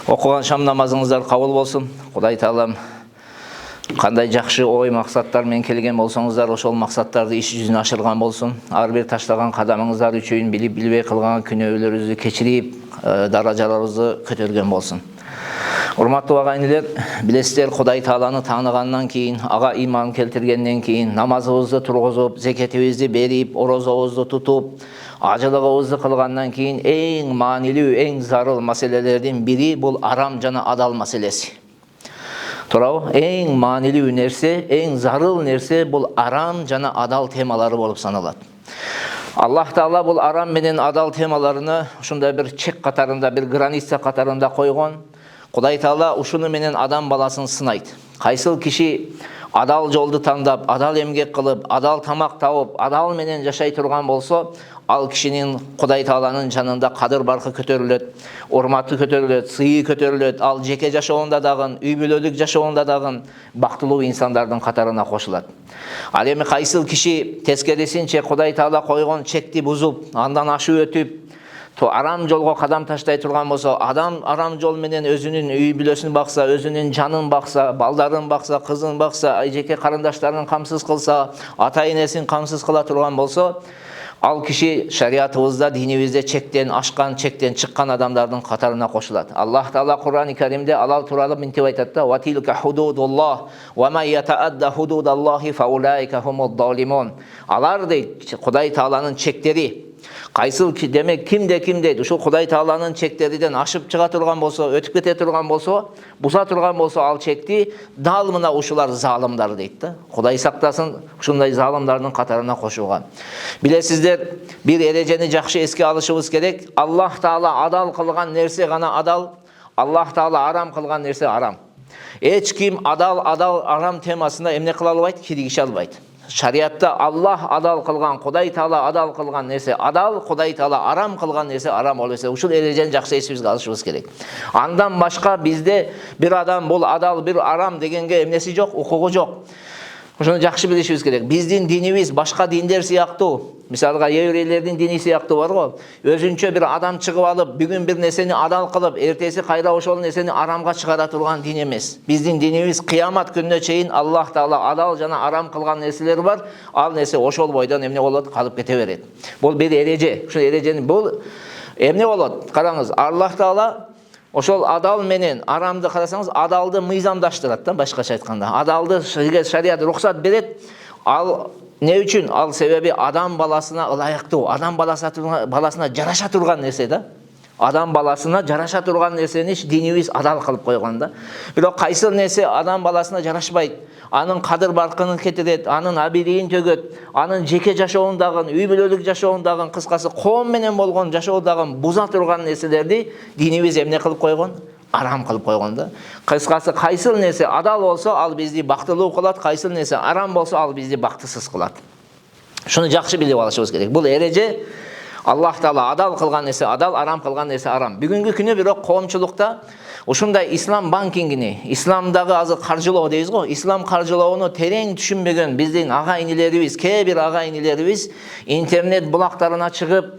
Оқыған шам намазыңыздар қабыл болсын. Құдай Таалам қандай жақсы ой мақсаттармен келген болсаңыздар, ошол мақсаттарды іс жүзіне ашырған болсын. Ар бир таштаған қадамыңыздар үчүн билбей кылган күнөөлөрүңүздү кечирип, даражаларыңызды көтөргөн болсын. Урматтуу агайнилер, билесиздер, Құдай Тааланы тааныгандан кийин, ага иман келтиргенден кийин, намазыбызды тургузуп, зекетибизди берип, орозобузду тутуп, ажылыгыбызды кылгандан кийин эң маанилүү, эң зарыл маселелердин бири бул арам жана адал маселеси. Туурабы? Эң маанилүү нерсе, эң зарыл нерсе бул арам жана адал темалары болуп саналат. Аллах Таала бул арам менен адал темаларыны ушундай бир чек катарында, бир граница катарында койгон. Құдай Таала ушуну менен адам баласын сынайт. Кайсыл киши адал жолду тандап, адал эмгек кылып, адал тамак табып, адал менен жашай турган болсо, ал кишинин Құдай Тааланын жанында кадыр баркы көтөрүлөт, урматы көтөрүлөт, сыйы көтөрүлөт. Ал жеке жашоонда дагы, үй бүлөлүк жашоонда дагы бактылуу инсандардын катарына кошулат. Ал эми кайсыл киши тескерисинче Құдай Таала койгон чекти бузуп, андан ашып өтүп, арам жолго кадам таштай турган болсо, адам арам жол менен өзүнүн үй бүлөсүн бакса, өзүнүн жанын бакса, балдарын бакса, кызын бакса, жеке карындаштарын камсыз кылса, ата-энесин камсыз кыла турган болсо, ал киши шариятыбызда, динибизде чектен ашкан, чектен чыккан адамдардын катарына кошулат. Аллах Таала Кур'ан-ы Каримде алал тууралуу мынтип айтат да: "Ва тилка худудуллах, ва ма ятаадда худудаллахи фа улайка хумуд залимун." Алар дейт, Кудай Тааланын чектери. Кайсыл ки демек кимде дейт, ушул Кудай Тааланын чектериден ашып чыга турган болсо, өтүп кете турган болсо, буса турган болсо ал чекти, дал мына ушулар залымдар дейт да. Кудай сактасын ушундай залымдардын катарына кошулган. Билесиздер, бир эрежени жакшы эске алышыбыз керек. Аллах Таала адал кылган нерсе гана адал, Аллах Таала арам кылган нерсе арам. Эч ким адал арам темасына эмне кыла албайт, киргише албайт. Шариатта Аллах адал кылган, Құдай Таала адал кылган нерсе адал, Құдай Таала арам кылган нерсе арам болуп. Ушул эрежени жакшы эсибизге алышыбыз керек. Андан башка бизде бир адам бул адал, бир арам дегенге эмнеси жок, укугу жок. Ошону жакшы билишибиз керек. Биздин динибиз башка диндер сыяктуу, мисалга еврейлердин дини сыяктуу бар го. Өзүнчө бир адам чыгып алып, бүгүн бир нерсени адал кылып, эртеси кайра ошол нерсени арамга чыгара турган дин эмес. Биздин динибиз кыямат күнүнө чейин Аллах Таала адал жана арам кылган нерселер бар. Ал нерсе ошол бойдон эмне болот, калып кете берет. Бул бир эреже. Ушул эрежени бул эмне болот? Караңыз, Аллах Таала ошол адал менен арамды карасаңыз, адалды мыйзамдаштырат да, башкача айтканда. Адалды шарият рухсат берет. Ал не үчүн? Ал себеби адам баласына ылайыктуу, адам баласына жараша турган нерсе да. Адам баласына жараша турган нерсени динибиз адал кылып койгон да. Бирок кайсыл нерсе адам баласына жарашпайт, анын кадыр баркынын кетирет, анын абийдигин төгөт, анын жеке жашоондагы, үй бүлөлүк жашоондагы, кыскасы коом менен болгон жашоодагы буза турган нерселерди динибиз эмне кылып койгон? Арам кылып койгон да. Кыскасы кайсыл нерсе адал болсо, ал бизди бактылуу кылат, кайсыл нерсе арам болсо, ал бизди бактысыз кылат. Шуну жакшы билип алышыбыз керек. Бул эреже Аллах Таала адал кылган нерсе адал, арам кылган нерсе арам. Бүгүнкү күнү бирок коомчулукта ушундай ислам банкингини, исламдагы азыр каржылоо дейбиз го, ислам каржылоону терең түшүнбөгөн биздин ага-инилерибиз, кээ бир ага-инилерибиз интернет булактарына чыгып,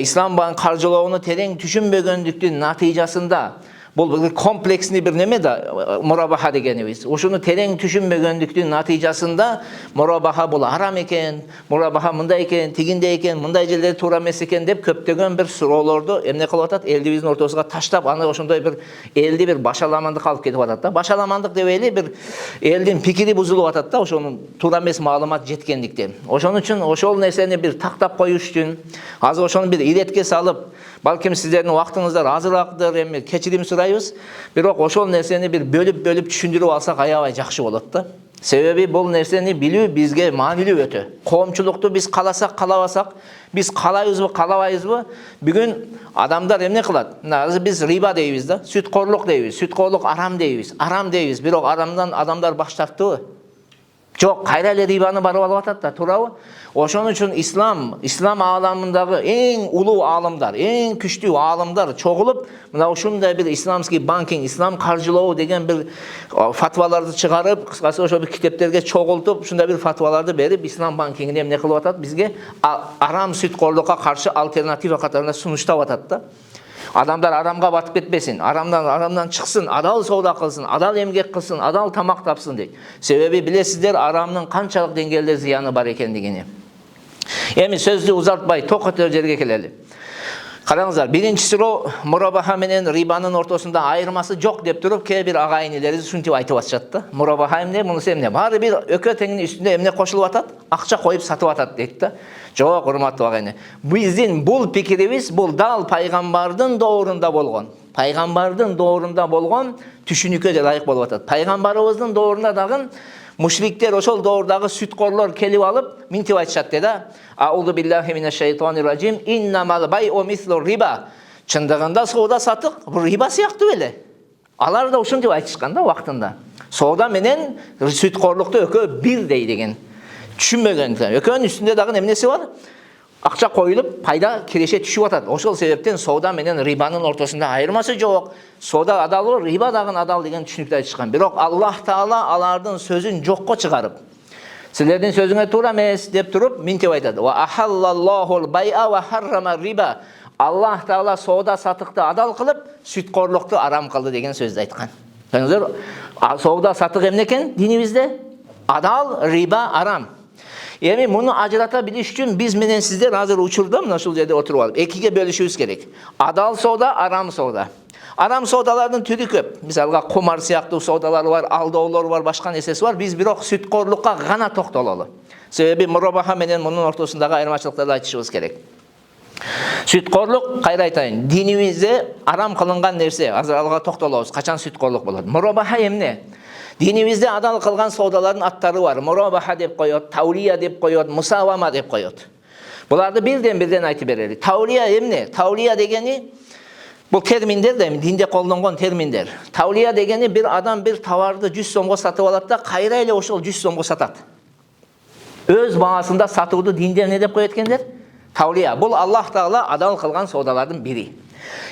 ислам каржылоону терең түшүнбөгөндүктүн натыйжасында бул бир комплексный бир неме да, мурабаха дегенибиз. Ушуну терең түшүнбөгөндүктүн натыйжасында мурабаха бул арам экен, мурабаха мындай экен, тигинде экен, мындай жерлер туура эмес экен деп көптөгөн бир суроолорду эмне кылып атат? Элдибиздин ортосуна таштап, аны ошондой бир элди бир башаламандык алып кетип атат да. Башаламандык дебейли, бир элдин пикири бузулуп атат да, ошонун туура эмес маалымат жеткендиктен. Ошон үчүн ошол нерсени бир тактап коюш үчүн азыр ошону бир иретке салып, балким сиздердин убактыңыздар азыраактыр, эми кечирим сурайбыз. Бирок ошол нерсени бир бөлүп түшүндүрүп алсак аябай жакшы болот да. Себеби бул нерсени билүү бизге маанилүү өтө. Коомчулукту биз каласак, калабасак, биз калайбызбы, калабайбызбы? Бүгүн адамдар эмне кылат? Азыр биз риба дейбиз да, сүткорлук дейбиз. Сүткорлук арам дейбиз. Арам дейбиз, бирок арамдан адамдар баш тартты. Жоқ, кайра эле рибаны барып алып атат да, туурабы? Ошон үчүн ислам ааламындагы эң улуу аалымдар, эң күчтүү аалымдар чогулуп, мына ушундай бир исламский банкинг, ислам каржылоо деген бир фатваларды чыгарып, кыскасы ошо бир китептерге чогултуп, ушундай бир фатваларды берип, ислам банкингине эмне кылып атат? Бизге арам сүткорлукка каршы альтернатива катарында сунуштап атат да. Адамдар арамга батып кетпесин, арамдан чыксын, адал соода кылсын, адал эмгек кылсын, адал тамак тапсын дейт. Себеби билесиздер, арамдын канчалык деңгээлде зыяны бар экендигини. Эми сөздү узартпай, токотор жерге келели. Караңыздар, биринчи суроо мурабаха менен рибанын ортосунда айырмасы жок деп туруп, кээ бир агайынелерибиз ушинтип айтып атышат да. Мурабаха эмне, мунусу эмне? Баары бир экөө теңинин үстүндө эмне кошулуп атат? Акча коюп сатып атат дейт да. Жок, урматтуу агайын. Биздин бул пикирибиз, бул дал пайгамбардын доорунда болгон. Пайгамбардын доорунда болгон түшүнүккө ылайык болуп атат. Пайгамбарыбыздын доорунда дагы мушриктер ошол доордагы сүткорлор келип алып, минтип айтышат да. Аузу биллахи минаш шайтанир ражим. Иннамал байу мислу риба. Чындыгында соода сатык бул риба сыяктуу эле. Алар да ушинтип айтышкан да вактында. Соода менен сүткорлукту экөө бирдей деген. Түшүнбөгөн. Экөөнүн үстүндө дагы эмнеси бар? Акча коюлуп, пайда киреше түшүп атат. Ошол себептен соода менен рибанын ортосунда айырмасы жок. Соода адал, риба дагы адал деген түшүнүктү айтышкан. Бирок Аллах Таала алардын сөзүн жокко чыгарып, силердин сөзүңө туура эмес деп туруп, минтип айтат. Ва ахаллаллахул байа ва харрама риба. Аллах Таала соода сатыкты адал кылып, сүткорлукту арам кылды деген сөздү айткан. Көрүңүздөр, соода сатык эмне экен динибизде? Адал, риба, арам. Эми муну ажырата билиш үчүн биз менен сиздер азыр учурда мына ушул жерде отуруп алып, экиге бөлүшүбүз керек. Адал соода, арам соода. Арам соодалардын түрү көп. Мисалга кумар сыяктуу соодалар бар, алдоолор бар, башка нерсеси бар. Биз бирок сүткорлукка гана токтололу. Себеби мурабаха менен мунун ортосундагы айырмачылыктарды айтышыбыз керек. Сүткорлук, кайра айтайын, динибизде арам кылынган нерсе. Азыр алга токтолобуз. Качан сүткорлук болот? Мурабаха эмне? Динибизде адал кылган соодалардын аттары бар. Мурабаха деп коёт, таулия деп коёт, мусавама деп коёт. Буларды бирден айтып берели. Таулия эмне? Таулия дегени бул терминдер да динде колдонгон терминдер. Таулия дегени бир адам бир товарды 100 сомго сатып алат да, кайра эле ошол 100 сомго сатат. Өз баасында сатууду динде эмне деп коет экендер? Таулия. Бул Аллах Таала адал кылган соодалардын бири.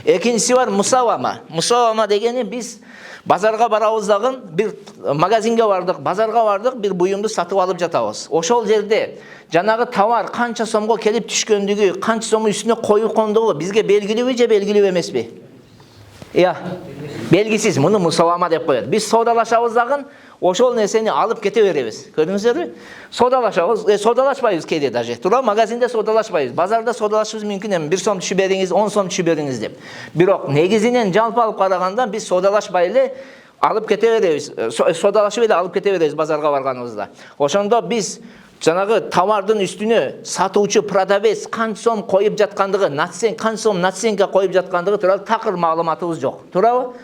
Экинчиси бар мусавама. Мусавама дегени биз базарга барабыз дагы, бир магазинге бардык, базарга бардык, бир буюмду сатып алып жатабыз. Ошол жерде жанагы товар канча сомго келип түшкөндүгү, канча сомдун үстүнө коюп кондугу бизге белгилүүбү же белгилүү эмеспи? Белгисиз. Муну мусавама деп коет. Биз соодалашабыз дагы, ошол нерсени алып кете беребиз. Көрдүңүздөрбү? Соодалашабыз, соодалашпайбыз кейде даже. Тура магазинде соодалашпайбыз, базарда соодалашыбыз мүмкүн эми. 1 сом түшүп бериңиз, 10 сом түшүп бериңиз деп. Бирок негизинен жалпы алып караганда биз соодалашпай эле алып кете беребиз. Соодалашып эле алып кете беребиз базарга барганыбызда. Ошондо биз жанагы товардын үстүнө сатуучу продавец канча сом коюп жаткандыгы, канча сом наценка коюп жаткандыгы тууралуу такыр маалыматыбыз жок. Туурабы?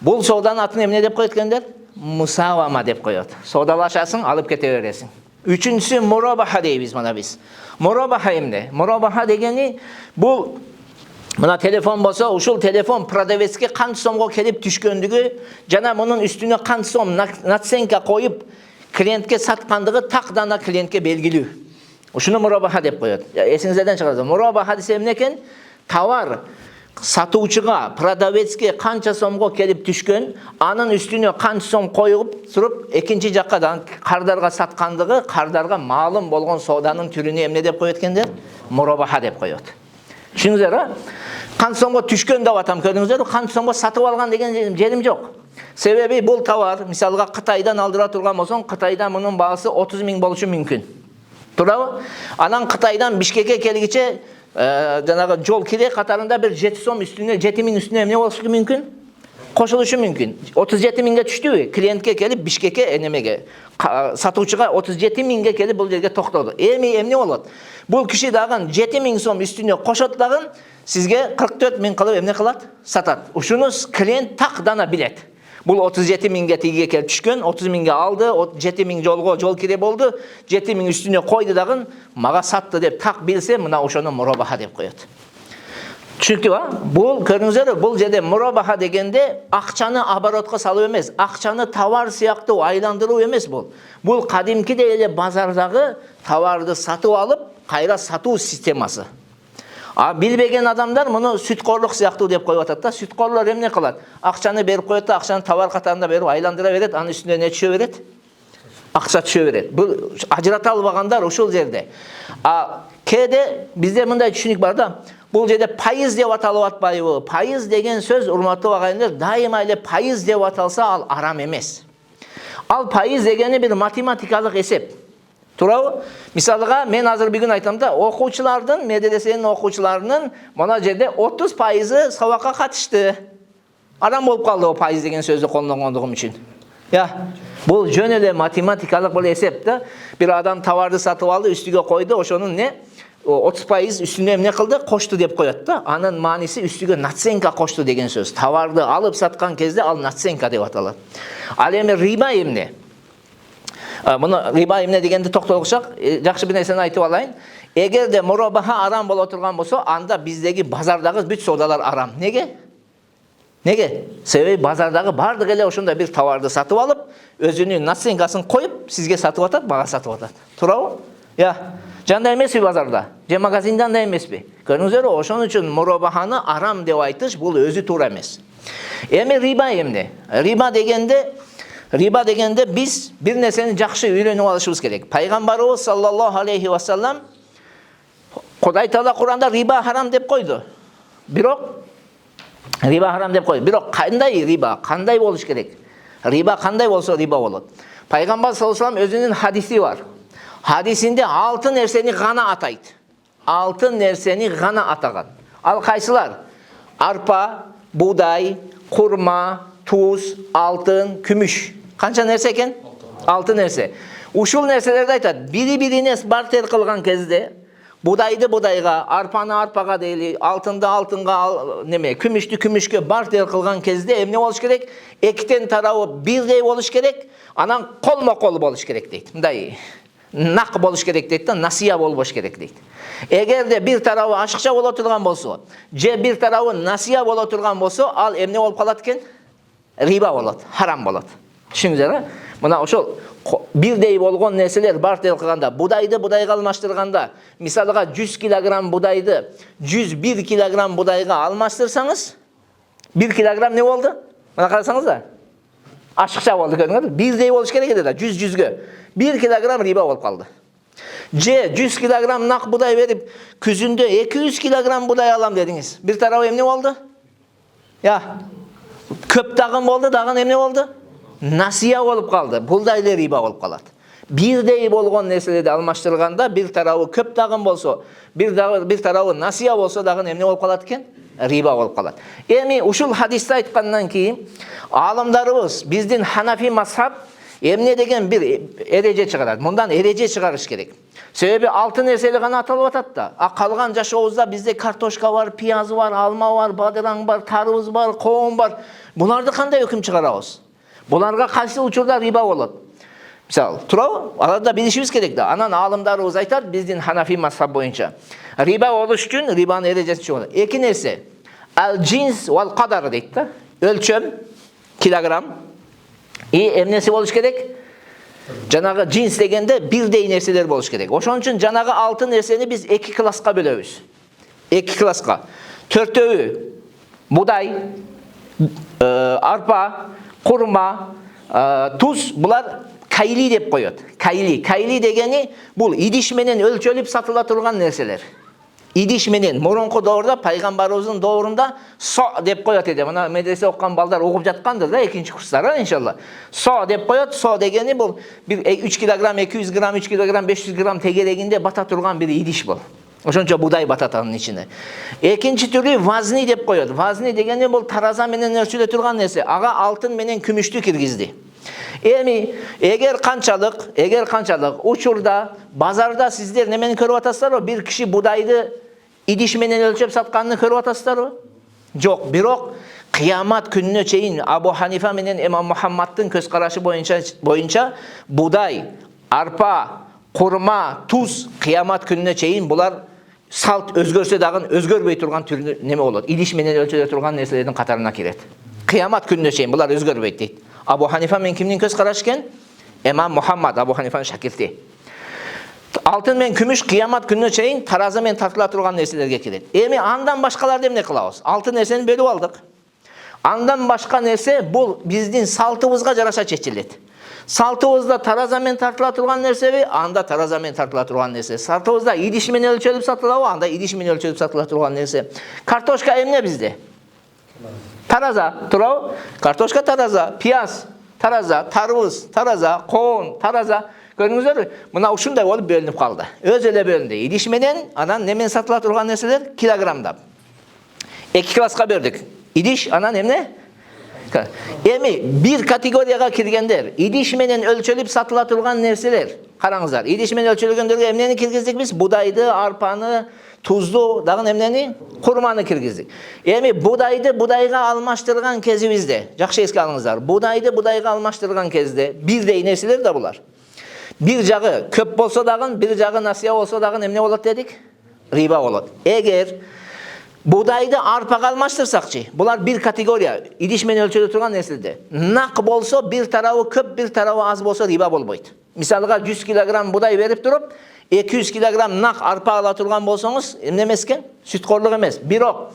Бул сооданын атын эмне деп коет экендер? Мусавама деп коет. Соодалашасың, алып кете бересиң. Үчүнчүсү мурабаха дейбиз мына биз. Мурабаха эмне? Мурабаха дегени бул мына телефон болсо, ушул телефон продавецке канча сомго келип түшкөндүгү, жана мунун үстүнө канча сом наценка коюп клиентке саткандыгы так дана клиентке белгилүү. Ушуну мурабаха деп коет. Эсиңизден чыгарыңыз. Мурабаха десе эмне экен? Товар сатуучуга, продавецке канча сомго келип түшкөн, анын үстүнө канча сом коюп туруп, экинчи жакка да кардарга саткандыгы, кардарга маалым болгон сооданын түрүнү эмне деп коет экендер? Мурабаха деп коет. Түшүндүңүздөр? Канча сомго түшкөн деп атам, көрдүңүздөрбү? Канча сомго сатып алган деген жерим жок. Себеби бул товар, мисалга Кытайдан алдыра турган болсоң, Кытайда мунун баасы 30 000 болушу мүмкүн. Туурабы? Анан Кытайдан Бишкекке келгиче жанагы жол кире катарында бир 7 сом үстүнө, 7 000 үстүнө эмне болушу мүмкүн? Кошулушу мүмкүн. 37 000ге түштүбү? Клиентке келип Бишкекке энемеге, сатуучуга 37 000ге келип бул жерге токтолду. Эми эмне болот? Бул киши дагы 7 000 сом үстүнө кошот дагы сизге 44 000 кылып эмне кылат? Сатат. Ушуну клиент так дана билет. Бул 37 000ге тигиге келип түшкөн, 30 000ге алды, 7 000 жол кире болду, 7 000 үстүнө койду дагы мага сатты деп так билсе, мына ошону мурабаха деп коет. Түшүнүктүбү? Бул көрүңүздөр, бул жерде мурабаха дегенде акчаны оборотко салуу эмес, акчаны товар сыяктуу айландыруу эмес бул. Бул кадимкидей эле базардагы товарды сатып алып, кайра сатуу системасы. А билбеген адамдар муну сүткорлук сыяктуу деп коюп атат да. Сүткорлор эмне кылат? Акчаны берип коет да, акчаны товар катарында берип айландыра берет, анын үстүнө не түшө берет? Акча түшө берет. Бул ажырата албагандар ушул жерде. А кээде бизде мындай түшүнүк бар да. Бул жерде пайыз деп аталып атпайбы? Пайыз деген сөз, урматтуу агайындар, дайыма эле пайыз деп аталса ал арам эмес. Ал пайыз дегени бир математикалык эсеп. Туурабы? Мисалга, мен азыр бүгүн айтам да, окуучулардын, медресенин окуучуларынын мына жерде 30% сабакка катышты. Арам болуп калды бул пайыз деген сөздү колдонгондугум үчүн. Бул жөн эле математикалык бул эсеп да. Бир адам товарды сатып алды, үстүгө койду, ошонун 30% үстүнө эмне кылды? Кошту деп коет да. Анын мааниси үстүгө наценка кошту деген сөз. Товарды алып саткан кезде ал наценка деп аталат. Ал эми риба эмне? Муну риба эмне дегенди токтолгучак, жакшы бир нерсени айтып алайын. Эгерде мурабаха арам боло турган болсо, анда биздеги базардагы бүт соодалар арам. Неге? Себеби базардагы бардык эле ошондой бир товарды сатып алып, өзүнүн наценкасын коюп, сизге сатып атат, бага сатып атат. Туурабы? Жандай эмеспи базарда? Же магазинде андай эмеспи? Көрүңүздөр, ошон үчүн мурабаханы арам деп айтыш бул өзү туура эмес. Эми риба эмне? Риба дегенде биз бир нерсени жакшы үйрөнүп алышыбыз керек. Пайгамбарыбыз саллаллаху алейхи ва саллам Кудай Таала Куранда риба харам деп койду. Бирок кандай риба? Кандай болуш керек? Риба кандай болсо риба болот. Пайгамбар саллаллаху алейхи ва саллам өзүнүн хадиси бар. Хадисинде 6 нерсени гана атайт. 6 нерсени гана атаган. Ал кайсылар? Арпа, будай, курма, туз, алтын, күмүш. Канча нерсе экен? 6 нерсе. Ушул нерселерди айтат. Бири-бирине бартер кылган кезде будайды будайга, арпаны арпага дейли, алтынды алтынга, күмүштү күмүшкө бартер кылган кезде эмне болуш керек? Экитен тарабы бирдей болуш керек, анан колмо-кол болуш керек дейт. Мындай нак болуш керек дейт да, насыя болбош керек дейт. Эгерде бир тарабы ашыкча боло турган болсо, же бир тарабы насыя боло турган болсо, ал эмне болуп калат экен? Риба болот, харам болот. Түшүндүңүздөр? Мына ошол бирдей болгон нерселер бартер кылганда, будайды будайга алмаштырганда, мисалга 100 килограмм будайды 101 килограмм будайга алмаштырсаңыз, 1 килограмм не болду? Мына карасаңыз да. Ашыкча болду, көрдүңүзбү? Бирдей болуш керек эди да, 100-100гө. 1 килограмм риба болуп калды. Же 100 килограмм нак будай берип, күзүндө 200 килограмм будай алам дедиңиз. Бир тарабы эмне болду? Көп дагын болду, дагын эмне болду? Насыя болуп калды. Бул да эле риба болуп калат. Бирдей болгон нерселерди алмаштырганда, бир тарабы көп дагын болсо, бир тарабы насыя болсо дагы эмне болуп калат экен? Риба болуп калат. Эми ушул хадисти айткандан кийин аалымдарыбыз, биздин Ханафи мазхаб эмне деген бир эреже чыгарат. Мындан эреже чыгарыш керек. Себеби 6 нерсели гана аталып атат да. А калган жашообузда бизде картошка бар, пияз бар, алма бар, бадыраң бар, тарыбыз бар, коом бар. Буларды кандай өкүм чыгарабыз? Буларга кайсы учурда риба болот? Мисалы, туурабы? Аларда билишибиз керек да. Анан аалымдарыбыз айтат, биздин Ханафи мазхаб боюнча риба болуш үчүн рибанын эрежеси чыгат. 2 нерсе. Ал-джинс вал кадар дейт да. Өлчөм, килограмм. Эмнеси болуш керек? Жанагы джинс дегенде бирдей нерселер болуш керек. Ошон үчүн жанагы 6 нерсени биз 2 класска бөлөбүз. 2 класска. 4-өө будай, арпа, курма, туз, булар кайли деп коет. Кайли дегени бул идиш менен өлчөлүп сатыла турган нерселер. Идиш менен мурунку доорда, пайгамбарыбыздын доорунда со деп коет эди. Мына медресе окуган балдар угуп жаткандыр да, 2-нчи курстар, иншалла. Со деп коет. Со дегени бул 3 килограмм, 200 грамм, 3 килограмм, 500 грамм тегерегинде бата турган бир идиш бул. Ошончо будай батат анын ичине. Экинчи түрү вазни деп коет. Вазни дегени бул тараза менен өлчөлө турган нерсе. Ага алтын менен күмүштү киргизди. Эми эгер канчалык учурда базарда сиздер немени көрүп атасыздарбы? Бир киши будайды идиш менен өлчөп сатканын көрүп атасыздарбы? Жок, бирок кыямат күнүнө чейин Абу Ханифа менен Имам Мухаммаддын көз карашы боюнча будай, арпа, курма, туз кыямат күнүнө чейин булар салт өзгөрсө дагы өзгөрбөй турган түр неме болот. Идиш менен өлчөлө турган нерселердин катарына кирет. Кыямат күнүнө чейин булар өзгөрбөйт дейт. Абу Ханифа мен кимдин көз карашы экен? Имам Мухаммад Абу Ханифанын шакирти. Алтын мен күмүш кыямат күнүнө чейин тараза менен тартыла турган нерселерге кирет. Эми андан башкаларды эмне кылабыз? Алтын нерсени бөлүп алдык. Андан башка нерсе бул биздин салтыбызга жараша чечилет. Салтыбызда тараза менен тартыла турган нерсеби? Анда тараза менен тартыла турган нерсе. Салтыбызда идиш менен өлчөлүп сатылабы? Анда идиш менен өлчөлүп сатыла турган нерсе. Картошка эмне бизде? Тараза, туурабы? Картошка тараза, пияз тараза, тарбыз тараза, коон тараза. Көрдүңүздөрбү? Мына ушундай болуп бөлүнүп калды. Өз эле бөлүндү. Идиш менен, анан немен сатыла турган нерселер килограммдап. 2 класска бөлдүк. Идиш, анан эмне? Эми бир категорияга киргендер, идиш менен өлчөлүп сатыла турган нерселер. Караңыздар, идиш менен өлчөлгөндөргө эмнени киргиздик биз? Будайды, арпаны, тузду, дагы эмнени? Курманы киргиздик. Эми будайды будайга алмаштырган кезибизде, жакшы эске алыңыздар. Будайды будайга алмаштырган кезде бирдей нерселер да булар. Bir жагы көп болсо дагы, bir жагы насия болсо дагы эмне болот дедик? Риба болот. Эгер будайды арпага алмаштырсакчы, булар бир категория, идиш менен өлчөлө турган нерселер. Нак болсо бир тарабы көп, бир тарабы аз болсо риба болбойт. Мисалга 100 кг будай берип туруп, 200 кг нак арпа ала турган болсоңуз, эмне эмес экен? Сүткорлук эмес. Бирок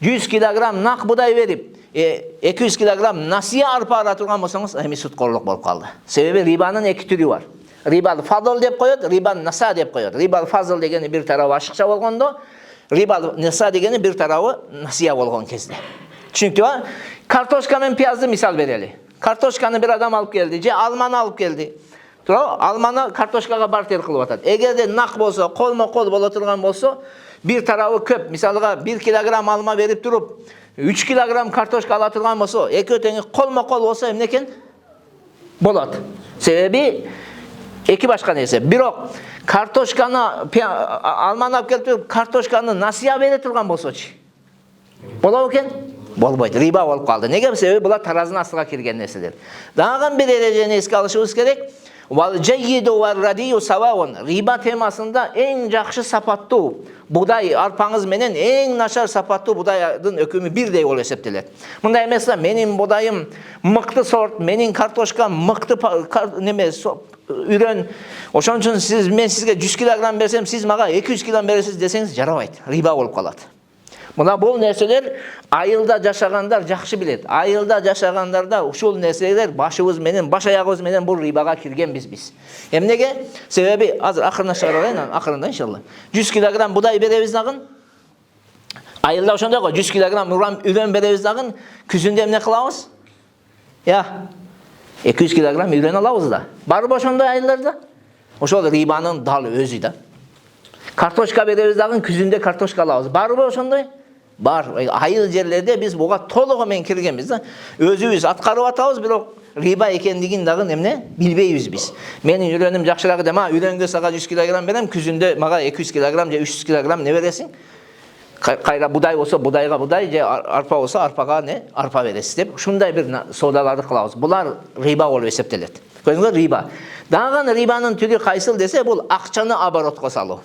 100 кг нак будай берип, 200 кг насия арпа ала турган болсоңуз, эми сүткорлук болуп калды. Себеби рибанын эки түрү бар. Рибал фадл деп коет, рибал наса деп коет. Рибал фазл дегени бир тарабы ашыкча болгондо, рибал наса дегени бир тарабы насия болгон кезде. Түшүнүктүбү? Картошка менен пиязды мисал берели. Картошканы бир адам алып келди, же алманы алып келди. Туурабы? Алманы картошкага бартер кылып атат. Эгерде нак болсо, колмо-кол боло турган болсо, бир тарабы көп, мисалга 1 кг алма берип туруп, 3 кг картошка ала турган болсо, экөө теңи колмо-кол болсо эмне экен? Болот. Себеби эки башка нерсе. Бирок картошканы алманы алып келип, картошканы насия бере турган болсочу. Болобу экен? Болбойт. Риба болуп калды. Неге? Себеби булар таразынын астына кирген нерселер. Дагы бир эрежени эске алышыбыз керек. Вал жайиду ва радию саваун. Риба темасында эң жакшы сапаттуу будай арпаңыз менен эң начар сапаттуу будайдын өкүмү бирдей болуп эсептелет. Мындай эмес да, менин будайым мыкты сорт, менин картошкам мыкты неме үрөн. Ошон үчүн мен сизге 100 кг берсем, сиз мага 200 кг бересиз десеңиз жарабайт. Риба болуп калат. Мына бул нерселер айылда жашагандар жакшы билет. Айылда жашагандарда ушул нерселер башыбыз менен, баш аягыбыз менен бул рибага киргенбиз биз. Эмнеге? Себеби азыр акырына чыгарайын, акырында иншалла. 100 кг будай беребиз дагы. Айылда ошондой го 100 кг үрөн беребиз дагы. Күзүндө эмне кылабыз? 200 кг үрөн алабыз да. Барбы ошондой айылдарда? Ошол рибанын дал өзү да. Картошка беребиз дагы, күзүндө картошка алабыз. Барбы ошондой? Бар. Айыл жерлерде биз буга толугу менен киргенбиз да. Өзүбүз аткарып атабыз, бирок риба экендигин дагы эмне билбейбиз биз. Менин үрөнүм жакшыраак дема, үрөнгө сага 100 кг берем, күзүндө мага 200 кг же 300 кг не бересиң? Кайра будай болсо будайга будай, же арпа болсо арпага не? Арпа бересиз деп, ушундай бир соодаларды кылабыз. Булар риба болуп эсептелет. Көрдүңүзбү? Риба. Дагы рибанын түрү кайсыл десе, бул акчаны оборотко салуу.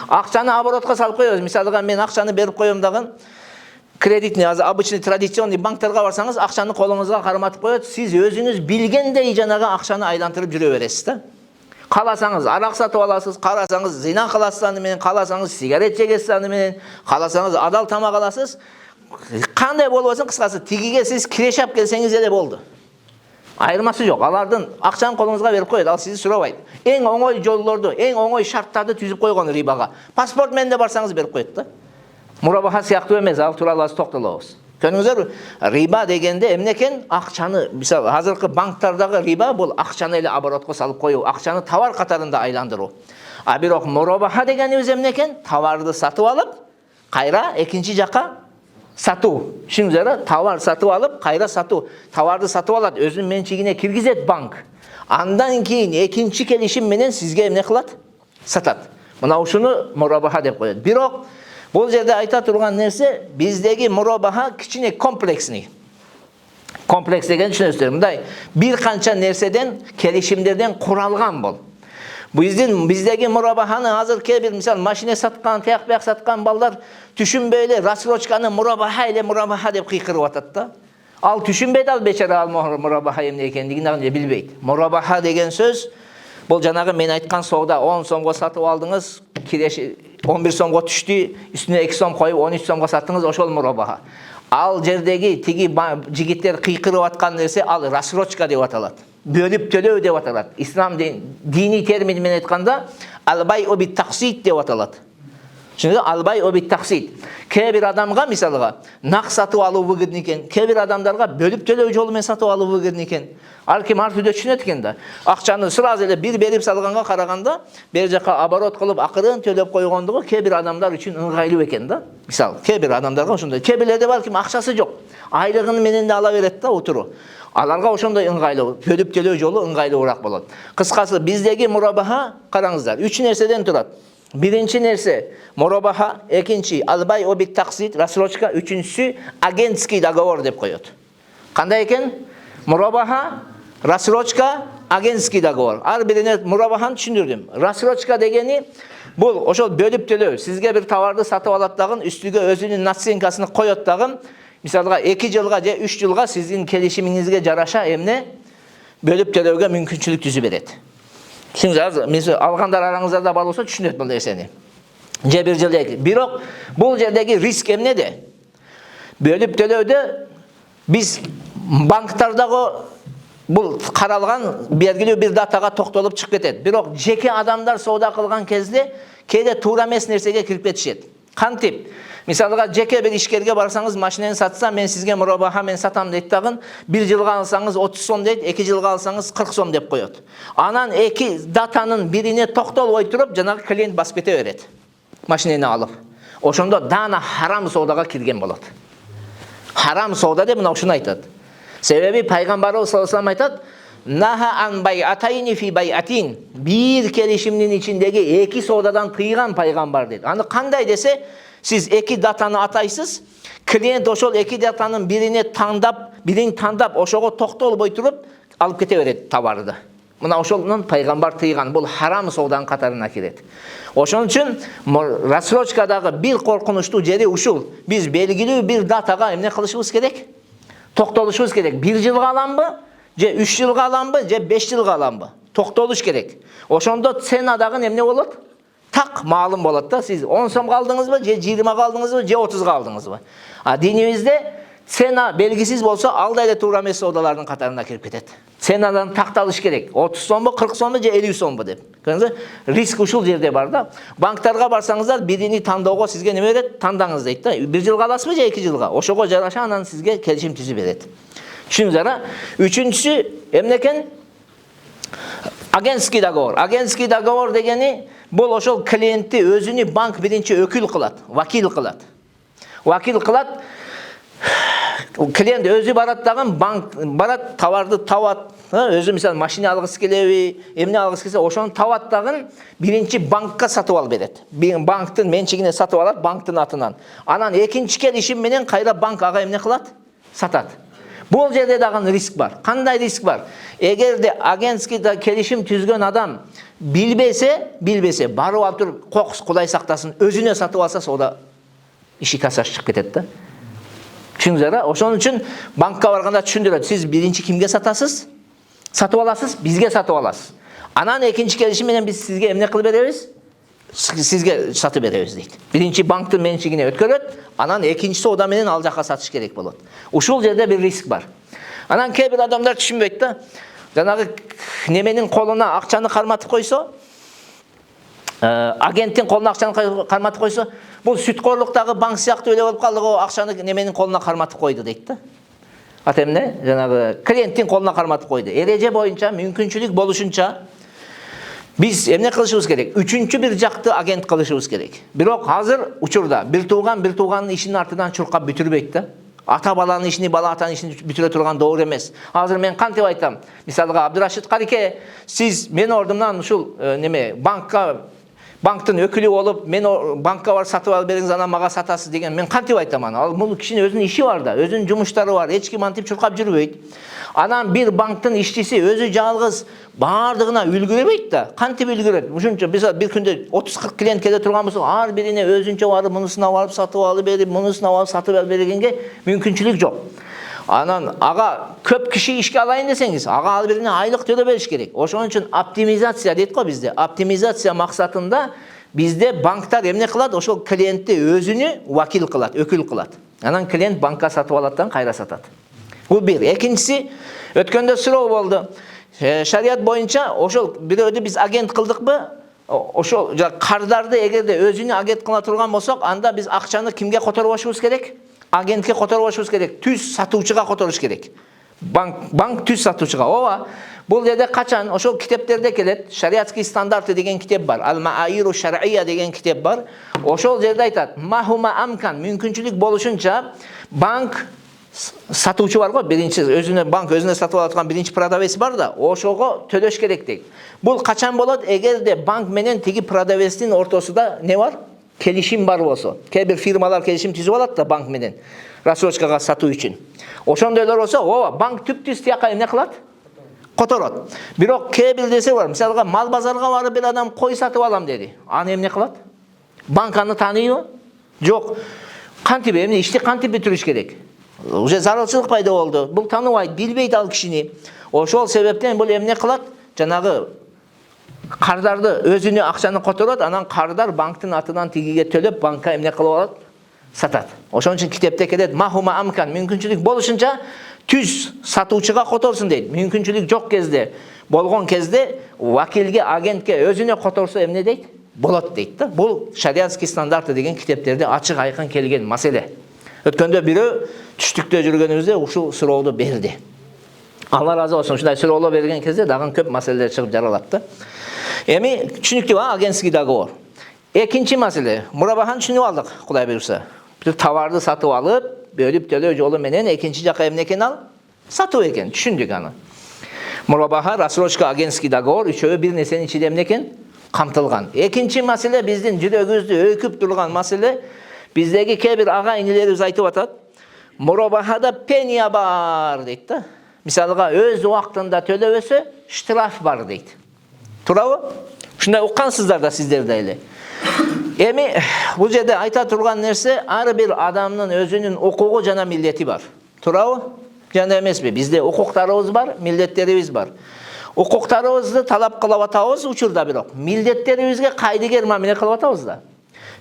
Акчаны оборотко салып коебуз. Мисалга мен акчаны берип коем дагы, кредитный, обычный традиционный банктарга барсаңыз, акчаны колуңузга карматып коет, сиз өзүңүз билгендей жанагы акчаны айлантырып жүрө бересиз да. Каласаңыз арак сатып аласыз, каласаңыз зина кыласыз аны менен, каласаңыз сигарет жегесиз аны менен, каласаңыз адал тамак аласыз. Кандай болбосун, кыскасы тигиге сиз кирешап келсеңиз эле болду. Айырмасы жок. Алардын акчаны колуңузга берип коет, ал сизди сурабайт. Эң оңой жолдорду, эң оңой шарттарды түзүп койгон рибага. Паспорт менен де барсаңыз берип коет да. Мурабаха сыяктуу эмес, ал тууралуу токтолобуз. Көрдүңүздөрбү? Риба дегенде эмне экен? Акчаны, мисалы, азыркы банктардагы риба бул акчаны эле оборотко салып коюу, акчаны товар катарында айландыруу. А бирок мурабаха дегенибиз эмне экен? Товарды сатып алып, кайра экинчи жакка сатуу. Түшүнүңүздөр, товар сатып алып, кайра сатуу. Товарды сатып алат, өзүнүн менчигине киргизет банк. Андан кийин экинчи келишим менен сизге эмне кылат? Сатат. Мына ушуну мурабаха деп коет. Бирок бул жерде айта турган нерсе, биздеги мурабаха кичине комплексный. Комплекс деген түшүнөсүздөр. Мындай бир канча нерседен, келишимдерден куралган бул. Bizdeki murabahаны hazır bir misal maşine satkan, tiyaq satkan ballar düşünbeyle rassrochkаны murabaha ile murabaha dep kıykırıp atat da. Al düşünbeydi al beçara al murabaha emne ekendigini bilbeydi. Murabaha degen söz бұл жаңағы мен айтқан соғда 10 сомға сатып алдыңыз, 11 сомға түшті, үстіне 2 сом қойып 13 сомға саттыңыз, ошол мурабаха. Ал жердегі тиги жигиттер кыйкырып аткан нерсе ал рассрочка деп аталат. Бөлүп төлөө деп аталат. Ислам дини термин менен айтканда албай оби таксид деп аталат. Çünkü albay o bir taksit. Kebir adamga misalga naq satып алуу бөгүн экен. Кебир адамдарга бөлүп төлөө жолу менен сатып алуу бөгүн экен. Ал ким ар түрдө түшүнөт экен да. Акчаны сразу эле бир берип салганга караганда, бер жака оборот кылып акырын төлөп койгондугу кебир адамдар үчүн ыңгайлуу экен да. Мисал, кебир адамдарга ошондой. Кебирлерде балким акчасы жок. Айлыгын менен да ала берет да отуру. Аларга ошондой ыңгайлуу, бөлүп төлөө жолу ыңгайлуураак болот. Кыскасы биздеги мурабаха караңыздар, 3 нерседен турат. Birinci nerse murabaha, ikinci albay obit taksit, rassrochka, üçüncüsü agentskiy dogovor deb koyot. Qanday eken? Murabaha, rassrochka, agentskiy dogovor. Har birine murabahani tushundirdim. Rassrochka degeni bu oşol bölüp төлөө. Sizge bir tavarды satып алат дагын, üstüge özünün наценкасын коёт дагын. Мисалга 2 жылга же 3 жылга сиздин келишимиңизге жараша эмне бөлүп төлөөгө мүмкүнчүлүк түзүп берет. Mesela alganlar aranızda bal olsa düşünüyor bu derseni. Bir jildeki. Birok bu jerdeki risk emne de. Bölüp төлөөдө biz banklardagı bu karalgan belgilүү bir dataga toktolup çıkıp ketет. Birok jeke adamlar sooda kılgan kezde keyde tuura эмес нерсеге кирип кетишет. Kantip? Misalga jeke bir işkerge barsanız maşineni satsa men sizge murabaha men satam deyt dagın 1 жылга alsanız 30 сом deyt, 2 жылга alsanız 40 сом деп koyot. Anan eki datanın birine toktol oyturup janağı klient basıp kete beret. Maşineni alıp. Oşondo dana haram soodaga kirgen bolat. Haram sooda dep mına uşunu aytat. Sebebi Peygamberimiz sallallahu aleyhi ve sellem aytat: "Naha an bay'atayni fi bay'atin." Bir kelişiminin içindeki iki soodadan tıygan Peygamber dedi. Anı kanday dese siz iki datanı ataysız, klient oşol iki datanın birini tandap, oşogo toktol boyturup alıp kete beret tavardı. Mına oşolunun Peygamber tıygan, bu haram soodanın katarına kiret. Oşon üçün rassrochkadagı bir korkunçlu jeri uşul. Biz belgilүү bir dataga emne kılışыбыз керек? Toktoluşubuz керек. 1 жылга alanbı, je 3 жылга alanbı, je 5 жылга alanbı. Toktoluş керек. Oşondo cenadagı emne bolot? Tak malum bolat da siz 10 сом kaldınız mı, je 20 kaldınız mı, je 30 kaldınız mı? Dinimizde cena belgisiz bolsa aldayda tuura эмес соодаlardын katarına kirip ketet. Cenadan taktalış gerek. 30 сом mu, 40 сом mu, je 50 сом mu dep. Risk uşul jerde bar da. Banklarga barsanızlar birini tandoogo sizge neme beret? Tandаңыз дейт да. 1 жылга alasızmı je 2 жылга? Oşogo jaraşa anan sizge kelişim tüzüp beret. Düşünsene. Üçüncüsü emneken agentskiy dogovor. Agentskiy dogovor degeni bol oşol klienti özünü bank birinci ökül kılat, vakil kılat. Vakil kılat. Klient özü barat dagın bank barat tavardı tavat. Özü misal maşine algısı kelebi, emne algısı kelse oşonu tavat dagın birinci bankka satıp al beret. Bir banktın mençigine satıp alat banktın atынан. Anan ekinci kelişim menen kayra bank aga emne kılat? Satat. Bu jerde dagın risk var. Kanday risk var? Egerde agentskiy kelişim tüzgön adam bilbese barıp alıp turup kokus Kuday saktasın özüne satıp alsa soda işi tasas çıkıp ketet da. Çünkü oşon üçün bankka barganda düşündürөт. Siz birinci kimge satasız? Satıp alasız, bizge satıp alasız. Anan ekinci kelişim menen biz sizge emne kılıp berебиз? Sizge satıp berебиз deyt. Birinci banktın mençigine ötkөрөt, anan ekincisi oda menen al jaka satış gerek bolot. Uşul jerde bir risk var. Anan kebir adamlar düşünbeyt da. Janagı nemenin koluna akçanı karmatıp koysa, agentin koluna akçanı karmatıp koysa, bu sütkorluktagı bank siyaktı öyle olup kaldı, o akçanı nemenin koluna karmatıp koydu deyt da. Atemne, janagı klientin koluna karmatıp koydu. Ereje boyunca, mümkünçülük boluşunca biz emne kılışыбыз gerek? Üçüncü bir jaktı agent kılışыбыз gerek. Birok hazır uçurda bir tuğanın işinin artıdan çurkap bütürbeyt da. Ata balanın işini, bala atanın işini bütüre turgan doğru emес. Hazır men kantip aytam. Misalga Abdurraşit Karike, siz men ordumdan uşul bankka банктын өкүлү болуп, мен банкка бар сатып алып бериңиз, анан мага сатасыз деген мен кантип айтам аны? Ал бул кишинин өзүнүн иши бар да, өзүнүн жумуштары бар, эч ким антип чуркап жүрбөйт. Анан бир банктын ишчиси өзү жалгыз бардыгына үлгүрөбөйт да. Кантип үлгүрөт? Ушунча биз бир күндө 30-40 клиент келе турган болсо, ар бирине өзүнчө барып, мунусуна барып сатып алып берип, мунусуна барып сатып алып бергенге мүмкүнчүлүк жок. Анан ага көп киши ишке алайын десеңиз, ага ал бирине айлык төлөп бериш керек. Ошон үчүн оптимизация дейт го бизде. Оптимизация максатында бизде банктар эмне кылат? Ошол клиентти өзүнө вакил кылат, өкүл кылат. Анан клиент банкка сатып алаттан кайра сатат. Бул бир. Экинчиси, өткөндө суроо болду. Шарият боюнча ошол бирөөдү биз агент кылдыкпы? Ошол кардарды эгерде өзүнө агент кыла турган болсок, анда биз акчаны кимге которбошубуз керек? Агентке которбошубуз керек. Түз сатуучуга которуш керек. Банк түз сатуучуга. Ооба. Бул жерде качан ошол китептерде келет. Шариатский стандарты деген китеп бар. Ал-Маайру шар'ия деген китеп бар. Ошол жерде айтат: "Махума амкан", мүмкүнчүлүк болушунча банк сатуучу бар го, биринчи өзүнө банк өзүнө сатып алаткан биринчи продавец бар да, ошого төлөш керек дейт. Бул качан болот? Эгерде банк менен тиги продавецтин ортосунда не бар? Келишим бар болсо. Кээ бир фирмалар келишим түзүп алат да банк менен рассрочкага сатуу үчүн. Ошондойлор болсо, ооба, банк түптүз тияка эмне кылат? Которот. Бирок кээ бир нерсе бар. Мисалга, мал базарга барып бир адам кой сатып алам деди. Аны эмне кылат? Банк аны тааныйбы? Жок. Кантип эмне ишти кантип бүтүрүш керек? Уже зарылчылык пайда болду. Бул тааныбайт, билбейт ал кишини. Ошол себептен бул эмне кылат? Жанагы кардарды өзүнө акчаны которот, анан кардар банктын атынан тигиге төлөп, банкка эмне кылып алат? Сатат. Ошон үчүн китепте келет: "Махума амкан", мүмкүнчүлүк болушунча түз сатуучуга которсун дейт. Мүмкүнчүлүк жок кезде, болгон кезде вакилге, агентке өзүнө которсо эмне дейт? Болот дейт да. Бул шариатский стандарты деген китептерде ачык айкын келген маселе. Өткөндө бирөө түштүктө жүргөнүбүздө ушул сурооду берди. Алла разы болсун, ушундай суроолор берген кезде дагы көп маселелер чыгып жаралат да. Эми түшүнүктүү агентский договор. Экинчи маселе, мурабахан түшүнүп алдык, Кудай буйрса. Бир товарды сатып алып, бөлүп төлөө жолу менен экинчи жака эмне экен ал? Сатуу экен, түшүндүк аны. Мурабаха, рассрочка, агентский договор үчөө бир нерсенин ичинде эмне экен? Камтылган. Экинчи маселе, биздин жүрөгүбүздү өйкүп турган маселе, биздеги кээ бир ага инилерибиз айтып атат. Мурабахада пения бар дейт да. Мисалга, өз убактында төлөбөсө штраф бар дейт. Туурабы? Ушундай уккансыздар да сиздер да эле. Эми бул жерде айта турган нерсе, ар бир адамдын өзүнүн укугу жана милдети бар. Туурабы? Жана эмеспи? Бизде укуктарыбыз бар, милдеттерибиз бар. Укуктарыбызды талап кылып атабыз учурда, бирок милдеттерибизге кайдыгер мамиле кылып атабыз да.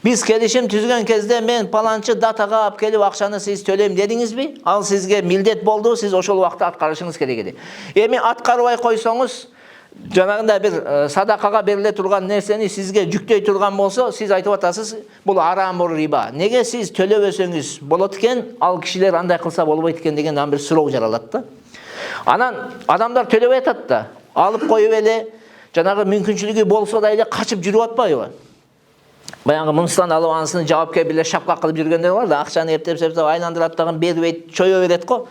Биз келишим түзгөн кезде мен паланчы датага алып келип акчаны сиз төлөйм дедиңизби? Ал сизге милдет болду, сиз ошол убакта аткарышыңыз керек эди. Эми аткарбай койсоңуз, жанагындай бир садакага бериле турган нерсени сизге жүктөй турган болсо, сиз айтып атасыз, бул арам, бул риба. Неге сиз төлөбөсөңүз болот экен, ал кишилер андай кылса болбойт экен деген бир суроо жаралат да. Анан адамдар төлөбөй атат да, алып коюп эле, жанагы мүмкүнчүлүгү болсо да эле качып жүрүп атпайбы? Баягы мунустан алып анысını жабапкер биле шапка кылып жүргөндөр бар да, акчаны эптеп айландырат дагы бербейт, чое берет го.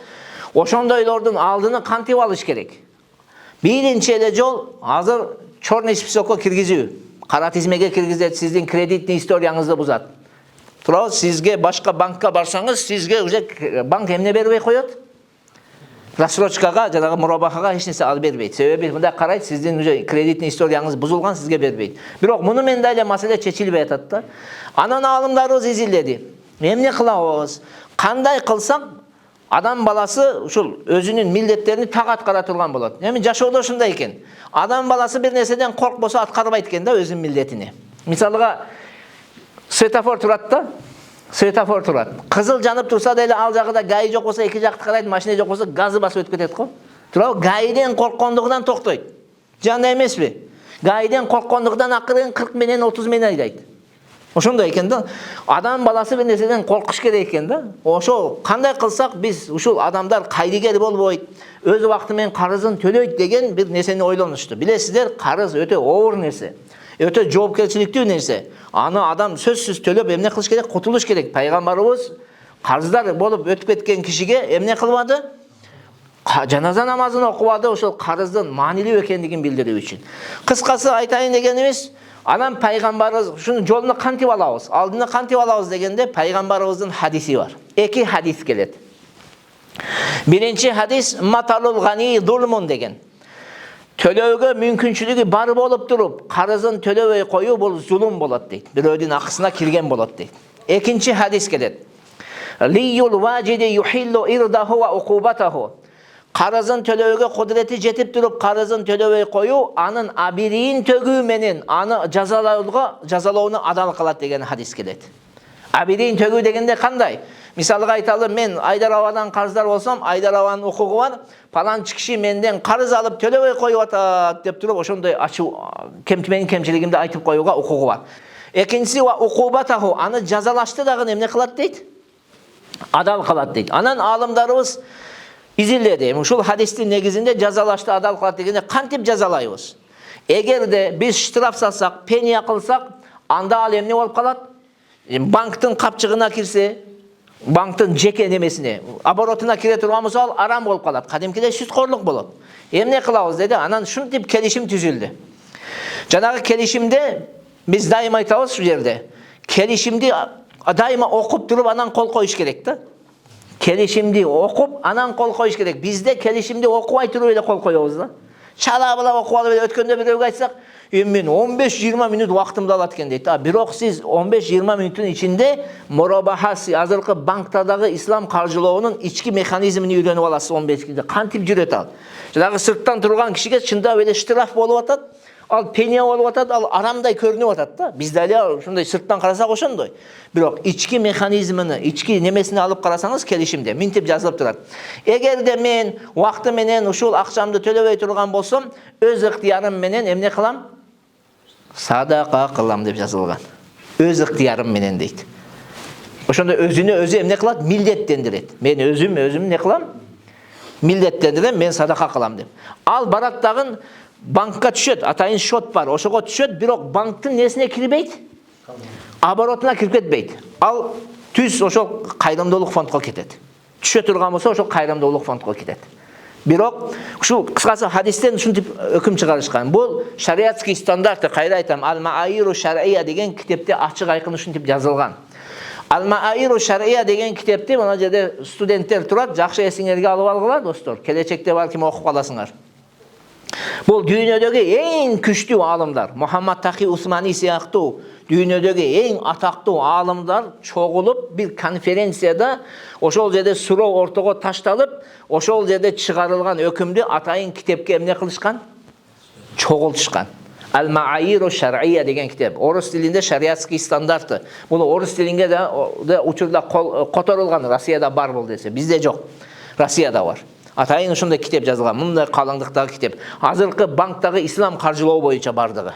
Ошондойлордун алдыны кантип алыш керек? Биринчи эле жол азыр черный списокко киргизүү. Кара тизмеге киргизет, сиздин кредитный историяңызды бузат. Туурабы? Сизге башка банкка барсаңыз, сизге уже банк эмне бербей коет? Рассрочкага, жанагы мурабахага эч нерсе алып бербейт. Себеби мындай карайт, сиздин уже кредитный историяңыз бузулган, сизге бербейт. Бирок муну менен да эле маселе чечилбей атат да. Анан алымдарыбыз изилдеди. Эмне кылабыз? Кандай кылсак адам баласы ушул өзүнүн милдеттерин так аткара турган болот. Эми жашоодо ушундай экен. Адам баласы бир нерседен коркпосо аткарбайт экен да өзүнүн милдетини. Мисалга, светофор турат да. Светофор турат. Кызыл жанып турса деле ал жагында гаи жок болсо эки жакты карайт, машина жок болсо газы басып өтүп кетет го. Туурабы? Гаиден корккондугунан токтойт. Жана эмеспи? Гаиден корккондугунан акырын 40 менен 30 менен айдайт. Ошондой экен да. Адам баласы бир нерседен коркуш керек экен да. Ошол кандай кылсак биз ушул адамдар кайдыгер болбойт, өз убакты менен карызын төлөйт деген бир нерсени ойлонушту. Билесиздер, карыз өтө оор нерсе. Өтө жоопкерчиликтүү нерсе. Аны адам сөзсүз төлөп эмне кылыш керек? Кутулуш керек. Пайгамбарыбыз карыздар болуп өтүп кеткен кишиге эмне кылбады? Жаназа намазын окубады, ошол карыздын маанилүү экендигин билдирүү үчүн. Кыскасы айтайын дегенибиз, Анан пайгамбарыбыз ушунун жолуна кантип алабыз? Алдына кантип алабыз дегенде пайгамбарыбыздын хадиси бар. Эки хадис келет. Биринчи хадис маталул гани зулмун деген. Төлөөгө мүмкүнчүлүгү бар болуп туруп, карызын төлөбөй коюу бул зулум болот дейт. Бирөөнүн акысына кирген болот дейт. Экинчи хадис келет. Лиюл ваджиди юхиллу ирдаху ва уқубатаху. Карызын төлөөгө кудурети жетип туруп, карызын төлөбөй коюу анын абирийин төгүү менен аны жазалоону адал кылат деген хадис келет. Абирийин төгүү дегенде кандай? Мисалга айталы, мен Айдар абадан карыздар болсом, Айдар абанын укугу бар, паланчы киши менден карыз алып төлөбөй коюп атат деп туруп, ошондой ачуу менин кемчилигимди айтып коюуга укугу бар. Экинчиси ва уқубатаху, аны жазалашты дагы эмне кылат дейт? Адал кылат дейт. Анан аалымдарыбыз изиледи. Ушул хадистин негизинде жазалашты адал кылат дегенде кантип жазалайбыз? Эгерде биз штраф салсак, пения кылсак, анда ал эмне болуп калат? Банктын капчыгына кирсе, банктын жеке немесине, оборотуна кире турган болсо ал арам болуп калат. Кадимкиде сүткөрлүк болот. Эмне кылабыз деди? Анан ушинтип келишим түзүлдү. Жанагы келишимде биз дайыма айтабыз шу жерде. Келишимди дайыма окуп туруп анан кол коюш керек да. Келишимди окуп анан кол коюш керек. Бизде келишимди окубай туруп эле кол коебуз да. Чала-бала окуп алып эле өткөндө бирөөгө айтсак, мен 15-20 минут вакытымды алат экен дейт. Бирок сиз 15-20 минуттун ичинде мурабахасы азыркы банктардагы ислам каржылоонун ички механизмин үйрөнүп аласыз 15 минутта. Кантип жүрөт ал? Жанагы сырттан турган кишиге чындап эле штраф болуп атат. Ал пения болуп атат, ал арамдай көрүнүп атат да. Бизде эле ушундай сырттан карасак ошондой. Бирок ички механизмини, ички немесини алып карасаңыз келишимде минтип жазылып турат. Эгерде мен убакыты менен ушул акчамды төлөбөй турган болсом, өз ыктыярым менен эмне кылам? Садака кылам деп жазылган. Өз ыктыярым менен дейт. Ошондо өзүнө өзү эмне кылат? Милдеттендирет. Мен өзүм эмне кылам? Милдеттендирем, мен садака кылам деп. Ал барат дагы банкка түшөт, атайын шот бар, ошого түшөт, бирок банктын несине кирбейт? Оборотуна кирип кетпейт. Ал түз ошол кайрымдуулук фондко кетет. Түшө турган болсо ошол кайрымдуулук фондко кетет. Бирок ушул кыскасы хадистен ушинтип өкүм чыгарышкан. Бул шариатский стандарты, кайра айтам, Ал-Маайиру Шар'ия деген китепте ачык айкын ушинтип жазылган. Ал-Маайиру Шар'ия деген китепти мына жерде студенттер турат, жакшы эсиңерге алып алгыла достор. Келечекте балким окуп каласыңар. Бул дүйнөдөгү эң күчтүү аалымдар, Мухаммад Таки Усмани сыяктуу дүйнөдөгү эң атактуу аалымдар чогулуп бир конференцияда ошол жерде суроо ортого ташталып, ошол жерде чыгарылган өкүмдү атайын китепке эмне кылышкан? Чогултушкан. Ал-Маайиру Шар'ия деген китеп. Орус тилинде шариатский стандарты. Бул орус тилинге да учурда которулган, Россияда бар бул десе, бизде жок. Россияда бар. Атайын ушундай китеп жазылган, мындай калыңдыктагы китеп. Азыркы банктагы ислам каржылоо боюнча бардыгы.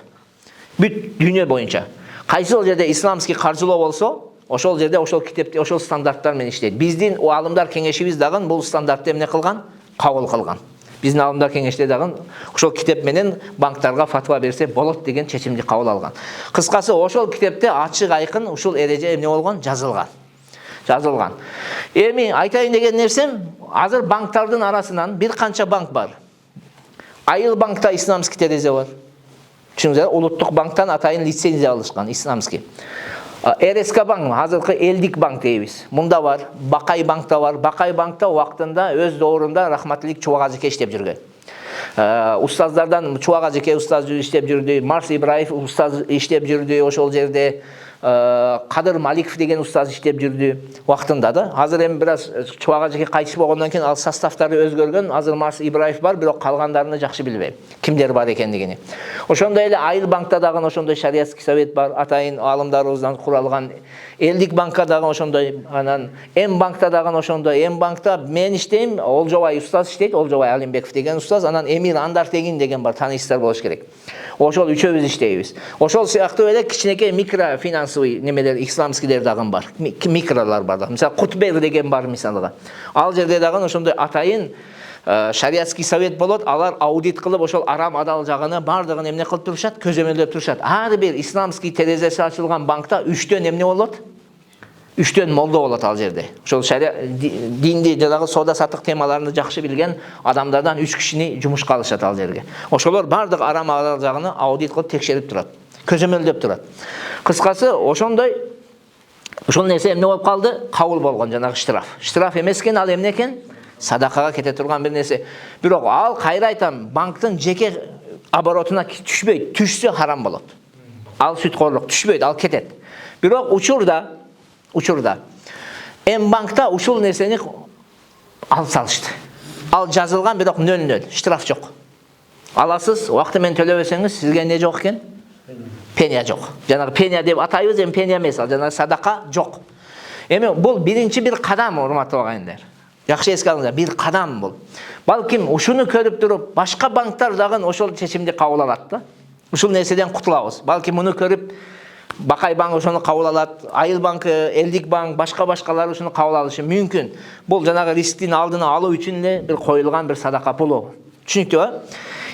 Бүт дүйнө боюнча. Кайсыл жерде исламский каржылоо болсо, ошол жерде ошол китепте ошол стандарттар менен иштейт. Биздин аалымдар кеңешибиз дагы бул стандартты эмне кылган? Кабыл кылган. Биздин аалымдар кеңеште дагы ошол китеп менен банктарга фатва берсе болот деген чечимди кабыл алган. Кыскасы ошол китепте ачык айкын ушул эреже эмне болгон? Жазылган. Эми айтайын деген нерсем, азыр банктардын арасынан бир канча банк бар. Айыл банкта исламский терезе бар. Чүңүздөр, улуттук банктан атайын лицензия алышкан исламский. РСК банк, азыркы элдик банк дейбиз. Мунда бар, Бакай банкта бар. Бакай банкта убактында өз доорунда рахматлык Чубак ажеке иштеп жүргөн. Устаздардан Чубак ажеке устаз иштеп жүрдү, Марс Ибраев устаз иштеп жүрдү ошол жерде. Кадыр Маликов деген устаз иштеп жүрдү вакытында да. Азыр эми бир аз Чубак ажеке кайтыш болгондон кийин ал составтары өзгөргөн. Азыр Марс Ибраев бар, бирок калгандарыны жакшы билбейм. Кимдер бар экендигини. Ошондой эле Айыл банкта дагы ошондой шариатский совет бар, атайын аалымдарыбыздан куралган. Элдик банкка дагы ошондой, анан М банкта дагы ошондой. М банкта мен иштейм, Олжобай устаз иштейт, Олжобай Алимбеков деген устаз, анан Эмир Андартегин деген бар, таанышсыздар болуш керек. Ошол үчөөбүз иштейбиз. Ошол сыяктуу эле кичинекей микрофинансовый немелер, исламскийлер дагы бар. Микролар бар да. Мисалы Кутбер деген бар мисалга. Ал жерде дагы ошондой атайын шариатский совет болот. Алар аудит кылып ошол арам адал жагыны бардыгын эмне кылып турушат? Көзөмөлдөп турушат. Ар бир исламский терезеси ачылган банкта 3төн эмне болот? 3төн молдо болот ал жерде. Ошол динди жагы соода саттык темаларын жакшы билген адамдардан 3 кишини жумушка алышат ал жерге. Ошолор бардык арам адал жагыны аудит кылып текшерип турат. көзөмөлдөп турат. Кыскасы ошондой ошол нерсе эмне болуп калды? Кабыл болгон жанагы штраф. Штраф эмес экен, ал эмне экен? Садакага кете турган бир нерсе. Бирок ал кайра айтам, банктын жеке оборотуна түшпөйт. Түшсө харам болот. Ал сүткорлук түшпөйт, ал кетет. Бирок учурда М-банкта ушул нерсени алып салышты. Ал жазылган, бирок 0-0, штраф жок. Аласыз, убакыты менен төлөбөсөңүз, сизге эмне жок экен? Пения жок. Жанагы пения деп атайбыз, эми пения эмес, ал жанагы садака жок. Эми бул биринчи бир кадам, урматтуу агайындар. Жакшы эске алыңыздар, бир кадам бул. Балким ушуну көрүп туруп, башка банктар дагы ошол чечимди кабыл алат да. Ушул нерседен кутулабыз. Балким муну көрүп Бакай банк ошону кабыл алат, Айыл банкы, Элдик банк, башкалар ушуну кабыл алышы мүмкүн. Бул жанагы рисктин алдын алуу үчүн эле бир коюлган бир садака пулу. Түшүнүктүүбү?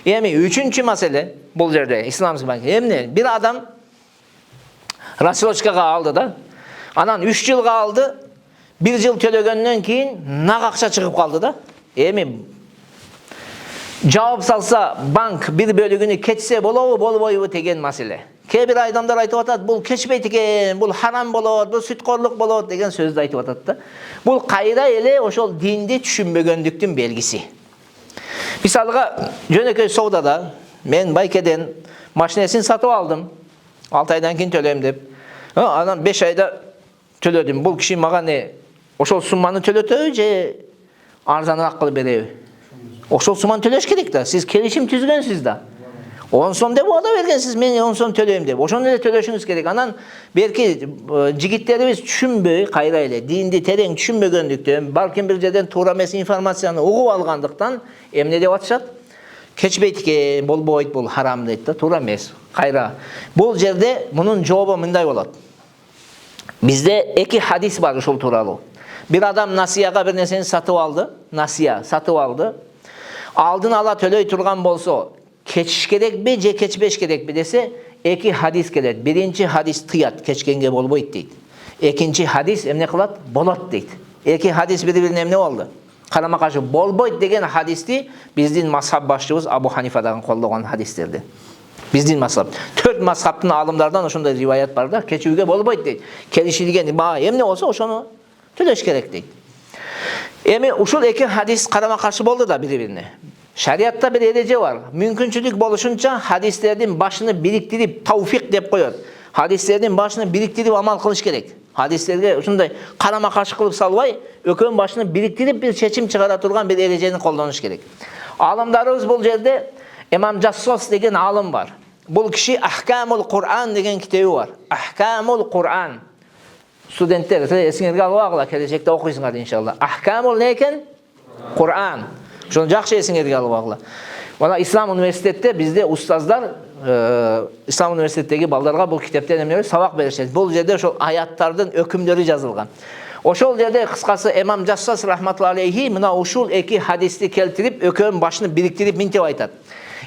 Эми үчүнчү маселе бул жерде исламский банк. Эмне? Бир адам рассрочкага алды да. Анан 3 жылга алды. 1 жыл төлөгөндөн кийин нак акча чыгып калды да. Эми жаап салса банк бир бөлүгүнү кетсе болобу, болбойбу деген маселе. Кээ бир адамдар айтып атат, бул кечпейт экен, бул харам болот, бул сүткорлук болот деген сөздү айтып атат да. Бул кайра эле ошол динди түшүнбөгөндүктүн белгиси. Мисалга, жөнөкөй соодада мен байкеден машинесин сатып алдым. 6 айдан кийин төлөйм деп. Анан 5 айда төлөдүм. Бул киши мага не ошол сумманы төлөтөбү же арзаныраак кылып береби? Ошол сумманы төлөш керек да. Сиз келишим түзгөнсүз да. 10 сом деп уада бергенсиз, мен 10 сом төлөйм деп. Ошону эле төлөшүңүз керек. Анан берки жигиттерибиз түшүнбөй, кайра эле динди терең түшүнбөгөндүктөн, балким бир жерден туура эмес информацияны угуп алгандыктан эмне деп атышат? Кечпейт экен, болбойт, бул харам дейт да, туура эмес. Кайра. Бул жерде мунун жообу мындай болот. Бизде 2 хадис бар ушул тууралуу. Бир адам насияга бир нерсени сатып алды, насия сатып алды. Алдын ала төлөй турган болсо, keçiş керекпи же keçпеш керекпи десе, 2 хадис келет. Биринчи хадис тыят, keçкенге болбойт дейт. Экинчи хадис эмне кылат? Болот дейт. 2 хадис бири-бирине эмне болду? Карама каршы болбойт деген хадисти биздин мазхаб башчыбыз Абу Ханифа дагы колдогон хадистерди. Биздин мазхаб. 4 мазхабтын алымдардан ошондой риваят бар да, keçүүгө болбойт дейт. Келишилген эмне болсо ошону төлөш керек дейт. Эми ушул 2 хадис карама каршы болду да бири-бирине. Шариатта bir ereje var. Mümkünçülük boluşunca hadislerden başını biriktirip tavfik dep koyot. Hadislerden başını biriktirip amal kılış gerek. Hadislerge ушундай карама каршы кылып салбай, өкөнүн başını biriktirip bir seçim çıkara turgan bir erejeni колдонуш керек. Алымдарыбыз бул жерде Имам Джассос деген алым бар. Бул киши Ахкамул Кур'ан деген китеби бар. Ахкамул Кур'ан. Студенттер, эсиңерге алып агыла, келечекте окуйсуңар иншалла. Ахкамул не экен? Кур'ан. Şunu жақсы есіңерге алып алғыла. Бана İslam университетте bizde устаздар İslam университеттеги балдарға бұл китептен эмне сабак беришет. Бұл жерде ошол аяттардын өкүмдөрү жазылган. Ошол жерде кыскасы Имам Джассас рахматуллахи алейхи мына ушул 2 хадисти келтирип, өкөнүн башын бириктирип мынтип айтат.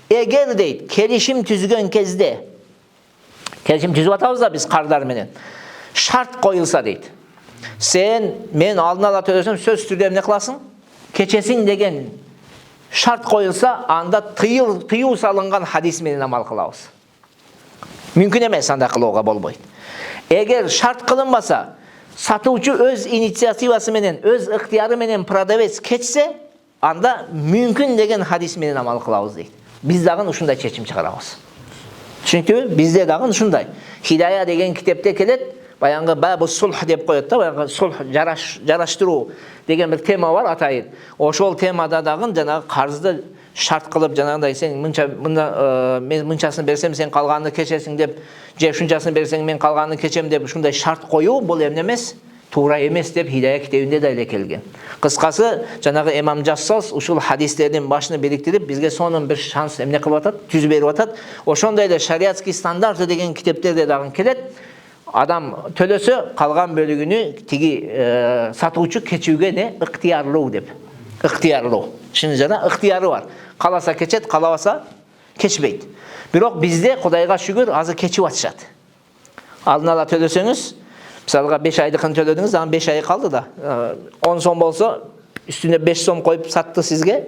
Эгер дейт, келишим түзгөн кезде, келишим түзүп атабыз да биз кардар менен. Шарт коюлса дейт. Сен мен алдын ала төлөсөм сөз түрдө эмне кыласың? Keçesin деген шарт коюлса, анда тыюу салынган хадис менен амал кылабыз. Мүмкүн эмес анда кылууга болбойт. Эгер шарт кылынбаса, сатуучу өз инициативасы менен, өз ыктыяры менен продавец кетсе, анда мүмкүн деген хадис менен амал кылабыз дейт. Биз дагы ушундай чечим чыгарабыз. Түшүнүктүүбү? Бизде дагы ушундай. Хидая деген китепте келет, баягы бабу сулх деп коет да, баягы сулх жараштыруу деген бир тема бар атайын. Ошол темада дагы жанагы карызды шарт кылып, жанагындай сен мен мынчасын берсем сен калганын кечесиң деп, же ушунчасын берсең мен калганын кечем деп ушундай шарт коюу бул эмне эмес, туура эмес деп Хидая китебинде да эле келген. Кыскасы, жанагы Имам Джассас ушул хадистердин башын бириктирип, бизге сонун бир шанс эмне кылып атат, түзүп берип атат. Ошондой эле шариатский стандарты деген китептерде дагы келет. Адам төлөсө калган бөлүгүнү тиги сатуучу кечүүгө не ыктыярлуу деп. Ыктыярлуу. Шыны жана ыктыяры бар. Каласа кечет, калабаса кечпейт. Бирок бизде Кудайга шүгүр азыр кечип атышат. Алдын ала төлөсөңүз, мисалга 5 айдыкын төлөдүңүз, анан 5 ай калды да. 10 сом болсо, үстүнө 5 сом коюп сатты сизге.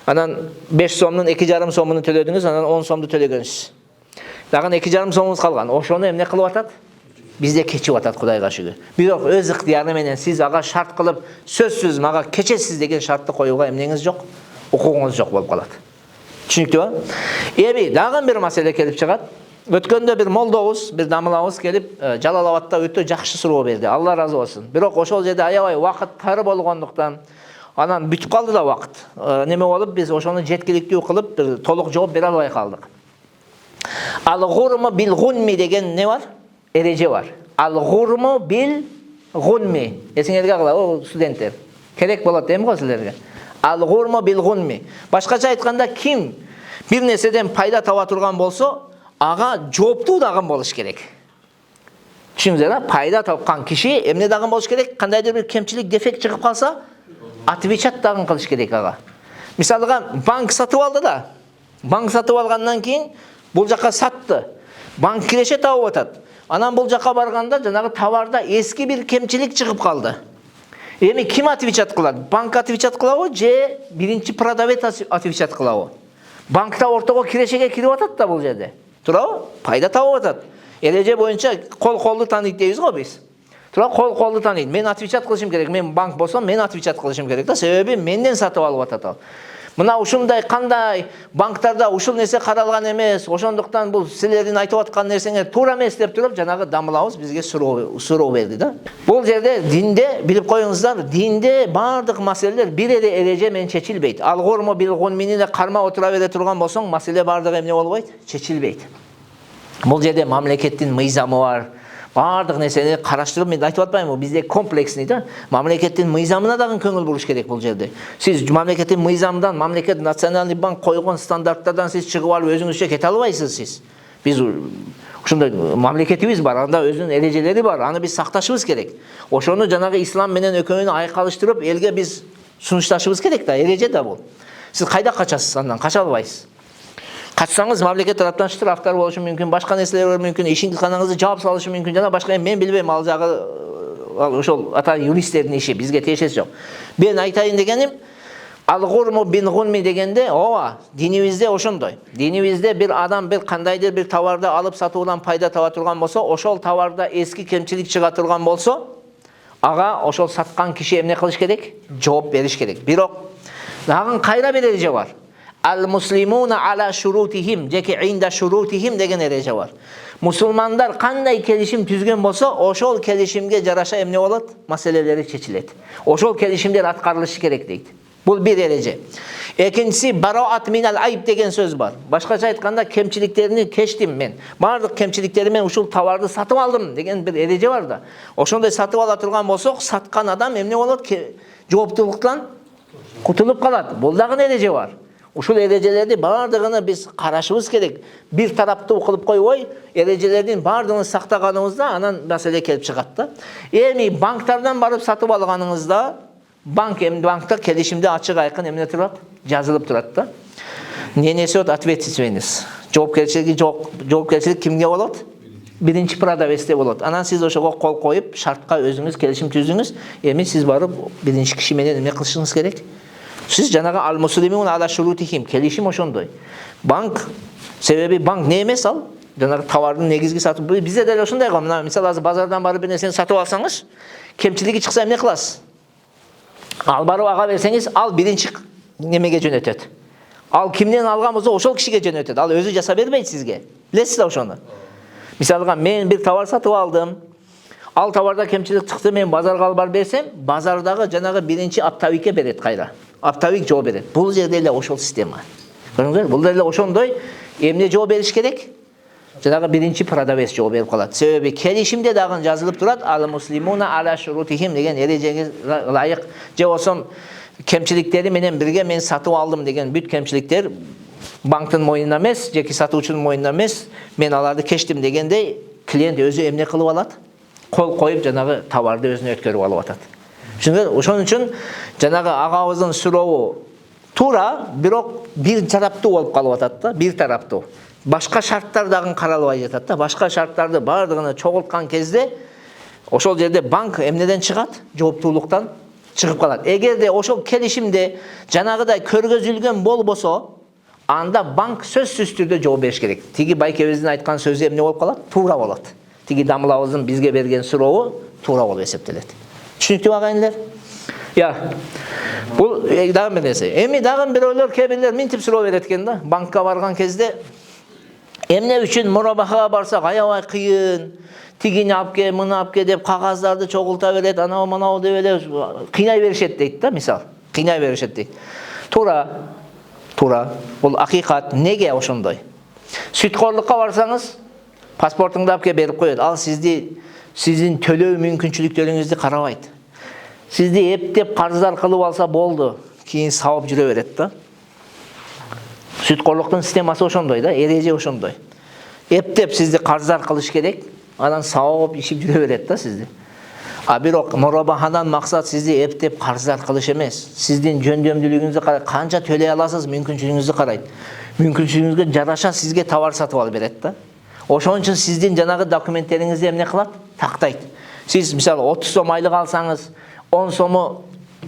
Анан 5 сомдун 2,5 сомун төлөдүңүз, анан 10 сомду төлөгөнсүз. Дагы 2,5 сомубуз калган. Ошону эмне кылып атат? Бизде кечип атат, Кудайга шүгүр. Бирок өз ыктыяры менен сиз ага шарт кылып, сөзсүз мага кечесиз деген шартты коюуга эмнеңиз жок, укугуңуз жок болуп калат. Түшүнүктүбү? Эми дагы бир маселе келип чыгат. Өткөндө бир молдобуз, бир дамылабыз келип, Жалалабадта өтө жакшы суроо берди. Алла разы болсун. Бирок ошол жерде аябай вакыт тары болгондуктан анан бүтүп калды да вакыт. Неме болуп, биз ошону жеткиликтүү кылып, бир толук жооп бере албай калдык. Ал-гурму бил-гунми деген не бар? Эреже бар. Ал-гурму бил-гунми. Эсиңерге кала, студенттер. Керек болот эми го силерге. Ал-гурму бил-гунми. Башкача айтканда, ким бир нерседен пайда таба турган болсо, ага жооптуу дагы болуш керек. Түшүндүңүздөр, пайда тапкан киши эмне дагы болуш керек? Кандайдыр бир кемчилик, дефект чыгып калса, отвечать дагы кылыш керек ага. Мисалга, банк сатып алды да. Банк сатып алгандан кийин бул жака сатты. Банк киреше табып атат. Анан бул жака барганда жанагы товарда эски бир кемчилик чыгып калды. Эми ким отвечать кылат? Банк отвечать кылабы же биринчи продавец отвечать кылабы? Банкта ортого кирешеге кирип атат да бул жерде. Турабы? Пайда табып атат. Эреже боюнча кол-колду тааныйт дейбиз го биз. Турабы? Кол-колду тааныйт. Мен отвечать кылышым керек. Мен банк болсом, мен отвечать кылышым керек да. Себеби менден сатып алып атат ал. Мына ушундай кандай банктарда ушул нерсе каралган эмес, ошондуктан бул силердин айтып аткан нерсеңер туура эмес деп туруп, жанагы дамылабыз бизге суроо берди да. Бул жерде динде, билип коюңуздар, динде бардык маселелер бир эле эреже менен чечилбейт. Ал-гурму бил-гунмини кармап отура бере турган болсоң, маселе бардыгы эмне болбойт? Чечилбейт. Бул жерде мамлекеттин мыйзамы бар. Бардык нерсени караштырып, мен айтып атпаймынбы, бизде комплексный да. Мамлекеттин мыйзамына дагы көңүл буруш керек бул жерде. Сиз мамлекеттин мыйзамынан, мамлекет националдык банк койгон стандарттардан сиз чыгып алып өзүңүзчө кете албайсыз сиз. Биз ушундай мамлекетибиз бар, анда өзүнүн эрежелери бар. Аны биз сакташыбыз керек. Ошону жанагы ислам менен экөөнү айкалыштырып, элге биз сунушташыбыз керек да, эреже да бул. Сиз кайда качасыз андан? Кача албайсыз. Качсаңыз мамлекет тараптан штрафтар болушу мүмкүн, башка нерселер болушу мүмкүн, ишиңизди жаап салышы мүмкүн. Жана башка мен билбейм, ал жагы ошол ата юристтердин иши, бизге тиешеси жок. Мен айтайын дегеним, ал-гурму бил-гунми дегенде, ооба, динибизде ошондой. Динибизде бир адам бир кандайдыр бир товарды алып сатуудан пайда таба турган болсо, ошол товарда эски кемчилик чыга турган болсо, ага ошол саткан киши эмне кылыш керек? Жооп бериш керек. Бирок дагы кайра бир эреже бар. Al-muslimuna ala shurutihim, jeки inda shurutihim деген эреже бар. Мусулмандар кандай келишим түзгөн болсо, ошол келишимге жараша эмне болот? Маселелери чечилет. Ошол келишимдер аткарылышы керек дейт. Бул бир эреже. Экинчиси бараат минал айб деген сөз бар. Башкача айтканда кемчиликтерини кечтим мен. Бардык кемчиликтеримен ушул товарды сатып алдым деген бир эреже бар да. Ошондой сатып ала турган болсок, саткан адам эмне болот? Жооптуулуктан кутулуп калат. Бул дагы эреже бар. Ушул эрежелерди бардыгыны биз карашыбыз керек. Бир тараптуу кылып койбой, эрежелердин бардыгын сактаганыбызда анан маселе келип чыгат да. Эми банктардан барып сатып алганыңызда, банкта келишимде ачык айкын эмне турат? Жазылып турат да. Не несет ответственность. Жоопкерчилик кимге болот? Биринчи продавецте болот. Анан сиз ошого кол коюп, шартка өзүңүз келишим түздүңүз. Эми сиз барып биринчи киши менен эмне кылышыңыз керек? Сиз жанагы ал-муслимун ала шурутихим, келишим ошондой. Банк, себеби банк не эмес ал? Жанагы товардын негизги сатып, бизде деле ошондой го. Мына мисалы азыр базардан барып бир нерсени сатып алсаңыз, кемчилиги чыкса эмне кыласыз? Ал барып ага берсеңиз, ал биринчи немеге жөнөтөт. Ал кимден алган болсо, ошол кишиге жөнөтөт. Ал өзү жаса бербейт сизге. Билесиз да ошону? Мисалга мен бир товар сатып алдым. Ал товарда кемчилик чыкты, мен базарга алып барып берсем, базардагы жанагы биринчи оптовикке берет кайра. Оптовик жооп берет. Бул жерде эле ошол система. Көрдүңүздөр? Бул жерде ошондой эмне жооп бериш керек? Жанагы биринчи продавец жооп берип калат. Себеби келишимде дагы жазылып турат, ал-муслимуна ала шурутихим деген эрежеге ылайык. Же болсом кемчиликтери менен бирге мен сатып алдым деген бүт кемчиликтер банктын мойнунда эмес, жеки сатуучунун мойнунда эмес, мен аларды кечтим дегенде клиент өзү эмне кылып алат? Кол коюп жанагы товарды өзүнө өткөрүп алып атат. Ошон үчүн жанагы агабыздын сурообу туура, бирок бир тараптуу болуп калып атат да, бир тараптуу. Башка шарттар дагы каралбай жатат да. Башка шарттарды бардыгына чогулткан кезде ошол жерде банк эмнеден чыгат? Жооптуулуктан чыгып калат. Эгерде ошол келишимде жанагыдай көргөзүлгөн болбосо, анда банк сөзсүз түрдө жооп бериш керек. Тиги байкебиздин айткан сөзү эмне болуп калат? Туура болот. Тиги дамылабыздын бизге берген сурообу туура болуп эсептелет. Түшүнүктүүбү агайындар? Бул дагы бир нерсе. Эми дагы бирөөлөр кээ бирлер минтип суроо берет экен да. Банкка барган кезде эмне үчүн мурабахага барсак аябай кыйын, тигини алып ке, муну алып ке деп кагаздарды чогулта берет, анау манау деп эле кыйнай беришет дейт да, мисал. Кыйнай беришет дейт. Туура. Бул акыйкат. Неге ошондой? Сүткорлукка барсаңыз, паспортуңду алып ке берип коет. Ал сиздин төлөө мүмкүнчүлүктөрүңүздү карабайт. Сизди эптеп карыздар кылып алса болду. Кийин сабап жүрө берет да. Сүткорлуктун системасы ошондой да, эреже ошондой. Эптеп сизди карыздар кылыш керек, анан сабап ишип жүрө берет да сизди. А бирок мурабахадан максат сизди эптеп карыздар кылыш эмес. Сиздин жөндөмдүүлүгүңүздү карайт, канча төлөй аласыз, мүмкүнчүлүгүңүздү карайт. Мүмкүнчүлүгүңүзгө жараша сизге товар сатып алып берет да. Ошон үчүн сиздин жанагы документтериңизди эмне кылат? Тактайт. Сиз мисалы 30 сом айлык алсаңыз, 10 сому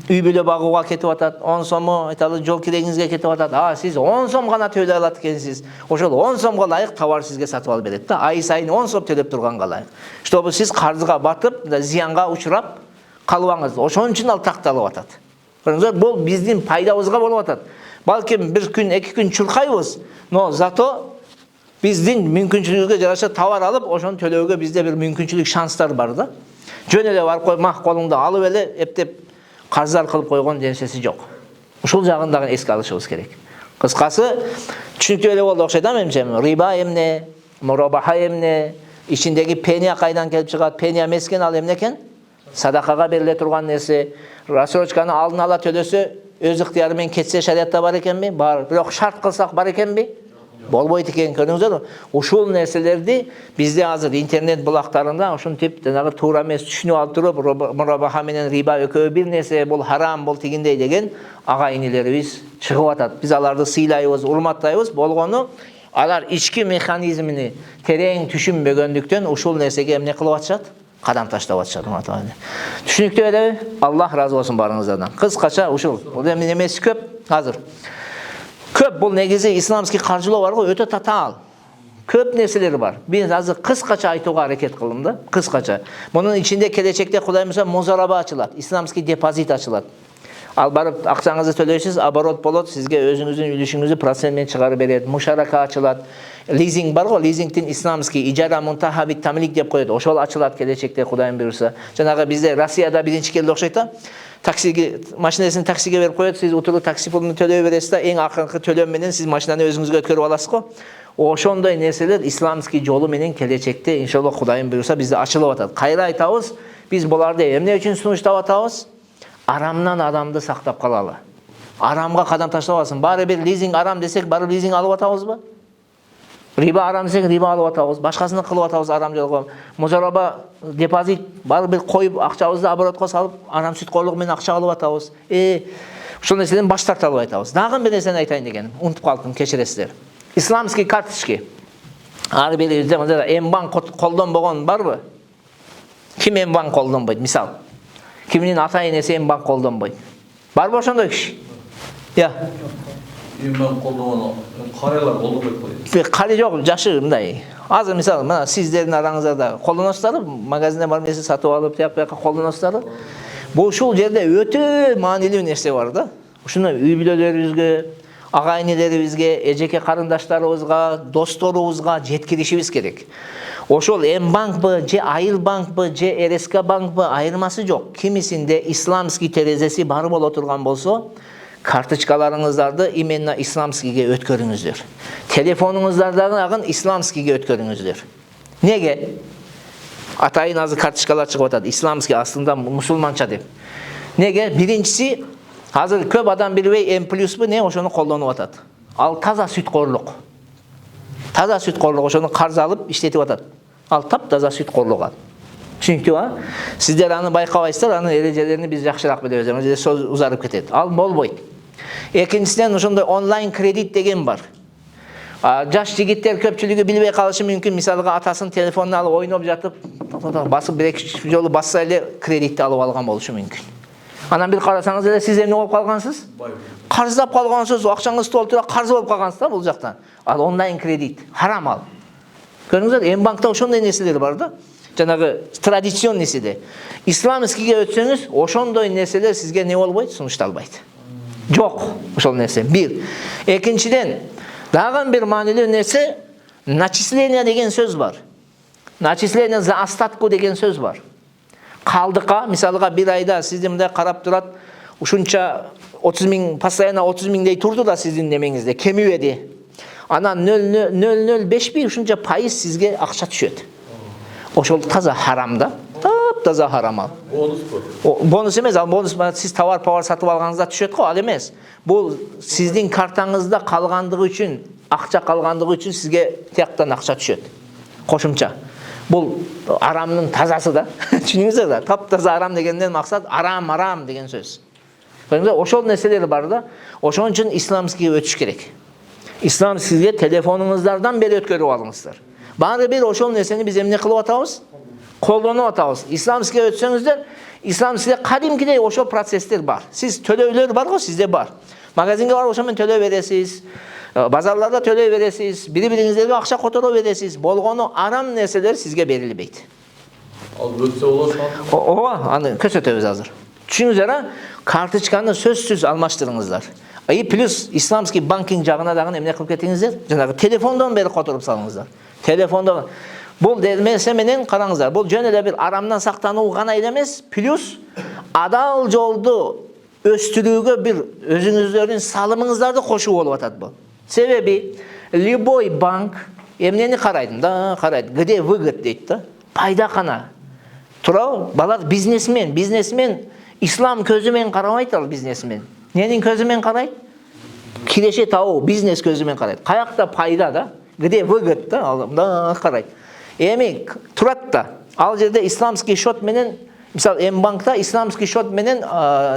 үй бүлө багууга кетип атат, 10 сому айталы жол кирегиңизге кетип атат. Сиз 10 сом гана төлөй алат экенсиз. Ошол 10 сомго ылайык товар сизге сатып алып берет да. Ай сайын 10 сом төлөп турганга ылайык. Чтобы сиз карызга батып, зыянга учурап калбаңыз. Ошон үчүн ал такталып атат. Көрүңүздөр, бул биздин пайдабызга болуп атат. Балким бир күн, 2 күн чуркайбыз, но зато биздин мүмкүнчүлүгүбүзгө жараша товар алып, ошону төлөөгө бизде бир мүмкүнчүлүк, шанстар бар да. Жөн эле барып кой, мах колуңду алып эле эптеп карыздар кылып койгон нерсеси жок. Ушул жагын дагы эске алышыбыз керек. Кыскасы, түшүнүктүү эле болду окшойт да менимче. Риба эмне, мурабаха эмне, ичиндеги пения кайдан келип чыгат? Пения эмес экен, ал эмне экен? Садакага бериле турган нерсе. Рассрочканы алдын ала төлөсө, өз ыктыяры менен кетсе шариатта бар экенби? Бар. Бирок шарт кылсак бар экенби? Болбойт экен, көрдүңүздөр. Ушул нерселерди бизде азыр интернет булактарында ушинтип жанагы туура эмес түшүнүп алып туруп, мурабаха менен риба экөө бир нерсе, бул харам, бул тигиндей деген ага-инилерибиз чыгып атат. Биз аларды сыйлайбыз, урматтайбыз, болгону алар ички механизмини терең түшүнбөгөндүктөн ушул нерсеге эмне кылып атышат? Кадам таштап атышат. Түшүнүктүү элеби? Аллах ыраазы болсун барыңыздардан. Кыскача ушул. Бул эмес көп азыр. Көп бул негизи исламский каржылоо бар го, өтө татаал. Көп нерселер бар. Биз азыр кыскача айтууга аракет кылдым да, кыскача. Мунун ичинде келечекте Кудай муса музараба ачылат, исламский депозит ачылат. Ал барып акчаңызды төлөйсүз, оборот болот, сизге өзүңүздүн үлүшүңүздү процент менен чыгарып берет. Мушарака ачылат. Лизинг бар го, лизингдин исламский ижара мунтаха бит тамлик деп коет. Ошол ачылат келечекте Кудайым буйруса. Жанагы бизде Россияда биринчи келди окшойт да. Таксиге, машинесин таксиге берип коет, сиз утуру такси пулун төлөй бересиз да, эң акыркы төлөм менен сиз машинаны өзүңүзгө өткөрүп аласыз го. Ошондой нерселер исламский жолу менен келечекте иншалла Кудайым буйруса бизде ачылып атат. Кайра айтабыз, биз буларды эмне үчүн сунуштап атабыз? Арамнан адамды сактап калалы. Арамга кадам таштабасын. Бары бир лизинг арам десек, бары лизинг алып атабызбы? Риба арам десек, риба алып атабыз. Башкасын кылып атабыз арам жолго. Музараба депозит бары бир коюп акчабызды оборотко салып, арам сүткорлук менен акча алып атабыз. Ушул нерседен баш тарта алып атабыз. Дагы бир нерсени айтайын дегеним, унутуп калдым, кечиресиздер. Исламский карточки. Ар бирибизде М-банк колдонбогон барбы? Ким М-банк колдонбойт, мисал? Кимдин ата-энеси М-банк колдонбойт? Барбы ошондой киши? М-банк колдонгон карыялар колдонбойт го. Кары жок, жашы мындай. Азыр мисалы, мына сиздердин араңызда колдоносуздар, магазинден барып нерсе сатып алып, тияк-бияка колдоносуздар. Бул ушул жерде өтө маанилүү нерсе бар да. Ушуну үй бүлөлөрүбүзгө, ага-инилерибизге, эжеке карындаштарыбызга, досторубузга жеткиришибиз керек. Ошол М-банкпы, же Айыл банкпы, же РСК банкпы айырмасы жок. Кимисинде исламский терезеси бар боло турган болсо, карточкаларыңыздарды именно исламскийге өткөрүңүздөр. Телефонуңуздардагы исламскийге өткөрүңүздөр. Неге? Атайын азыр карточкалар чыгып атат, исламский аслында мусулманча деп. Неге? Биринчиси, азыр көп адам билбей М+бы не ошону колдонуп атат. Ал таза сүткорлук. Таза сүткорлук, ошону карыз алып иштетип атат. Ал таптаза сүткорлук. Түшүнүктүүбү? Сиздер аны байкабайсыздар, анын эрежелерин биз жакшыраак билебиз. Мына сөз узарып кетет. Ал болбойт. Экинчиден ошондой онлайн кредит деген бар. Жаш жигиттер көпчүлүгү билбей калышы мүмкүн. Мисалга атасынын телефонун алып ойноп жатып, басып бир-эки жолу басса эле кредитти алып алган болушу мүмкүн. Анан бир карасаңыз эле сиз эмне болуп калгансыз? Карыздап калгансыз, акчаңыз толтура карыз болуп калгансыз да бул жактан. Ал онлайн кредит харам ал. Көрдүңүзбү? М-банкта ошондой нерселер бар да. Жанагы традицион нерседе. Исламскийге өтсөңүз, ошондой нерселер сизге эмне болбойт? Сунушталбайт. Жок, ошол нерсе. Бир. Экинчиден, дагы бир маанилүү нерсе, начисление деген сөз бар. Начисление за остатку деген сөз бар. Калдыкка, мисалга бир айда сизди мындай карап турат, ушунча 30 миң, постоянно 30 миңдей турду да сиздин немеңизде, кемибеди. Анан 0,005 ушунча пайыз сизге акча түшөт. Ошол таза харам да. Таза харам ал. Бонус эмес, ал бонус сиз товар сатып алганыңызда түшөт го, ал эмес. Бул сиздин картаңызда калгандыгы үчүн, акча калгандыгы үчүн сизге тияктан акча түшөт. Кошумча. Бул арамдын тазасы да. Түшүнүңүздөр да. Таптаза арам дегенден максат арам деген сөз. Көрдүңүзбү? Ошол нерселер бар да. Ошон үчүн исламскийге өтүш керек. Ислам сизге телефонуңуздардан бери өткөрүп алыңыздар. Баары бир ошол нерсени биз эмне кылып атабыз? Колдонуп атабыз. Исламскийге өтсөңүздөр, исламскийде кадимкидей ошол процесстер бар. Сиз төлөөлөр бар го, сизде бар. Магазинге барып ошо менен төлөө бересиз. Базарларда төлөө бересиз. Бири-бириңиздерге акча которо бересиз. Болгону арам нерселер сизге берилбейт. Ал өтсө болот. Ооба, аны көрсөтөбүз азыр. Түшүнүңүздөр, карточканы сөзсүз алмаштырыңыздар. И плюс исламский банкинг жагына дагы эмне кылып кетиңиздер? Жанагы телефондон бери которуп салыңыздар. Телефондон. Бул нерсе менен караңыздар. Бул жөн эле бир арамдан сактануу гана эмес, плюс адал жолду өстүрүүгө бир өзүңүздөрдүн салымыңыздарды кошуу болуп атат бул. Себеби любой банк эмнени карайт? Да, карайт. Где выгод дейт да. Пайда кана. Туурабы? Балар бизнесмен ислам көзү менен карабайт ал бизнесмен. Ненин көзү менен карайт? Киреше табуу, бизнес көзү менен карайт. Каякта пайда да? Где выгод да карайт. Эми турат да. Ал жерде исламский счет менен, мисал М-банкта исламский счет менен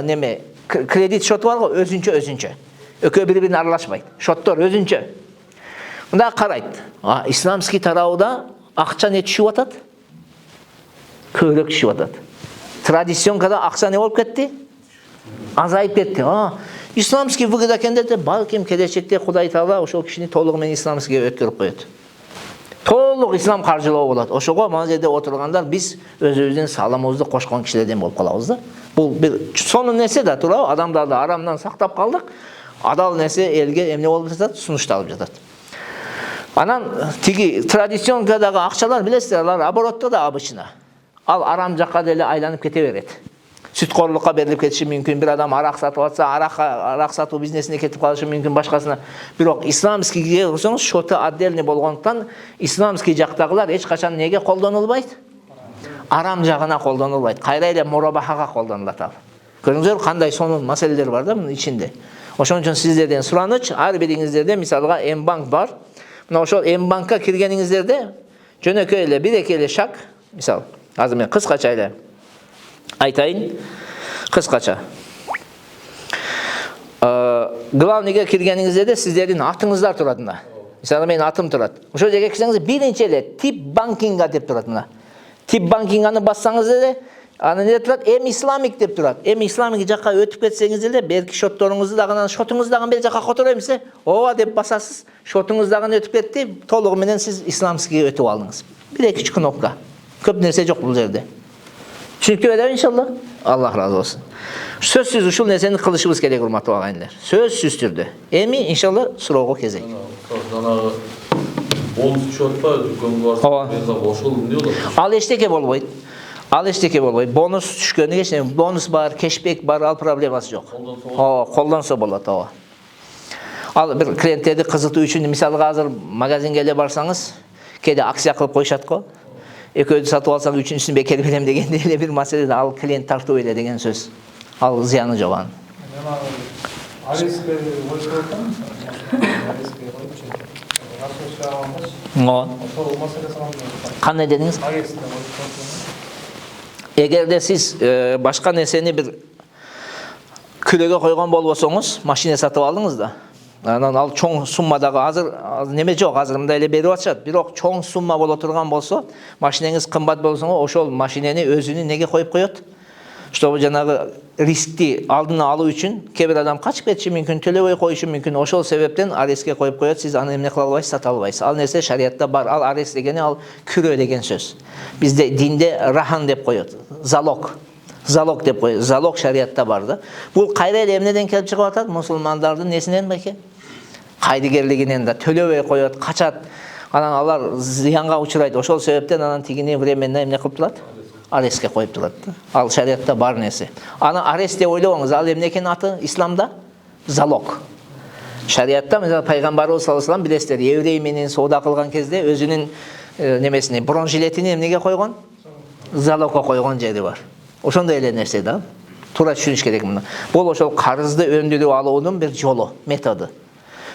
неме кредит счету бар го, өзүнчө. Экөө бири-бирине аралашпайт. Счеттор өзүнчө. Мында карайт. Исламский тарабында акча не түшүп атат? Көбүрөөк түшүп атат. Традиционкада акча не болуп кетти? Азайып кетти. Исламский выгод экенде балким келечекте Кудай Таала ошол кишини толугу менен исламскийге өткөрүп коет. Толук ислам каржылоо болот. Ошого мына жерде отургандар биз өзүбүздүн салымыбызды кошкон кишилерден болуп калабыз да. Бул бир сонун нерсе да, туурабы? Адамдарды арамдан сактап калдык. Адал нерсе элге эмне болуп жатат? Сунушталып жатат. Анан тиги традиционкадагы акчалар билесиздер, алар оборотто да обычно. Ал арам жакка деле айланып кете берет. Сүткорлукка берилип кетиши мүмкүн. Бир адам арак сатып атса, арак сатуу бизнесине кетип калышы мүмкүн, башкасына. Бирок исламскийге көрсөңүз, счету отдельный болгондуктан исламский жактагылар эч качан неге колдонулбайт? Арам жагына колдонулбайт. Кайра эле мурабахага колдонулат ал. Көрүңүздөр, кандай сонун маселелер бар да мунун ичинде. Ошон үчүн сиздерден сураныч, ар бириңиздерде мисалга М-банк бар. Мына ошол М-банкка киргениңиздерде жөнөкөй эле 1-2 эле шаг, мисал, азыр мен кыскача эле айтайын, кыскача. Главныйга киргениңиздерде сиздердин атыңыздар турат мына. Мисалы менин атым турат. Ошол жерге кирсеңиз биринчи эле тип банкинга деп турат мына. Тип банкинганы бассаңыз эле аны не турат? М-исламик деп турат. М-исламик жакка өтүп кетсеңиз эле берки счетторуңузду дагы, счетуңузду дагы бер жакка которойм десе, ооба деп басасыз. Счетуңуз дагы өтүп кетти, толугу менен сиз исламскийге өтүп алдыңыз. 1-2 кнопка. Көп нерсе жок бул жерде. Түшүнүктүү эдеби иншалла? Аллах разы болсун. Сөзсүз ушул нерсени кылышыбыз керек, урматтуу агайындар. Сөзсүз түрдө. Эми иншалла суроого кезек. Жанагы бонус счет па, дүкөнгө барсаң, ошол эмне болот? Ал эчтеке болбойт. Бонус түшкөнү кечне, бонус бар, кешбек бар, ал проблемасы жок. Колдонсо болот, ооба. Ал бир клиенттерди кызытуу үчүн, мисалга азыр магазинге эле барсаңыз, кээде акция кылып коюшат го. Экөөдү сатып алсаң үчүнчүсүн бекер берем дегенде эле бир маселе, ал клиент тартуу эле деген сөз. Ал зыяны жок анын. Кандай дедиңиз? Эгерде сиз башка нерсени бир күлөгө койгон болбосоңуз, машина сатып алдыңыз да. Анан ал чоң суммадагы азыр неме жок, азыр мындай эле берип атышат. Бирок чоң сумма боло турган болсо, машинеңиз кымбат болсо, ошол машинени өзүнүн неге коюп коет? Чтобы жанагы riskti алдын алуу үчүн кээ бир адам качып кетиши мүмкүн, төлөбөй коюшу мүмкүн. Ошол себептен арестке коюп коет. Сиз аны эмне кыла албайсыз, сата албайсыз. Ал нерсе шариятта бар. Ал арест дегени ал күрөө деген сөз. Бизде динде рахан деп коет. Залог. Залог деп коет. Залог шариятта бар да. Бул кайра эле эмнеден келип чыгып атат? Мусулмандардын несинен беке? Кайдыгерлигинен да төлөбөй коет, качат. Анан алар зыянга учурайт. Ошол себептен анан тигини временно эмне кылып турат? Арестке коюп турат. Ал шариятта бар нерсе. Аны арест деп ойлобоңуз. Ал эмне экенин аты исламда? Залог. Шариятта мисалы пайгамбарыбыз саллаллаху алейхи ва саллям билесиздер, еврей менен соода кылган кезде өзүнүн немесине бронжилетини эмнеге койгон? Залогко койгон жери бар. Ошондой эле нерсе да. Туура түшүнүш керек муну. Бул ошол карызды өндүрүп алуунун бир жолу, методу.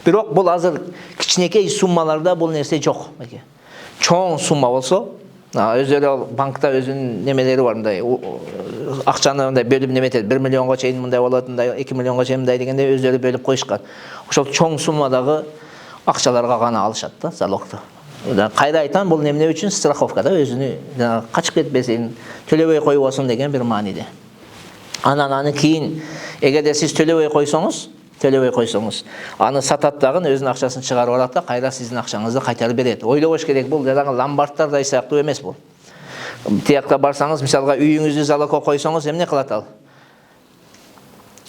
Бирок бул азыр кичинекей суммаларда бул нерсе жок. Чоң сумма болсо, өздөрү банкта өзүнүн немелери бар, мындай акчаны мындай бөлүп неметет, 1 миллионго чейин мындай болот, мындай 2 миллионго чейин мындай дегенде өздөрү бөлүп коюшкан. Ошол чоң суммадагы акчаларга гана алышат да, залогду. Кайда айтам, бул эмне үчүн? Страховка да, өзүнү качып кетпесин, төлөбөй койбосун деген бир мааниде. Анан аны кийин эгерде сиз төлөбөй койсоңуз, аны сатат дагы өзүнүн акчасын чыгарып алат да, кайра сиздин акчаңызды кайтарып берет. Ойлобош керек, бул дагы ломбарддардай сыяктуу эмес бул. Тиякта барсаңыз, мисалга үйүңүздү залогко койсоңуз, эмне кылат ал?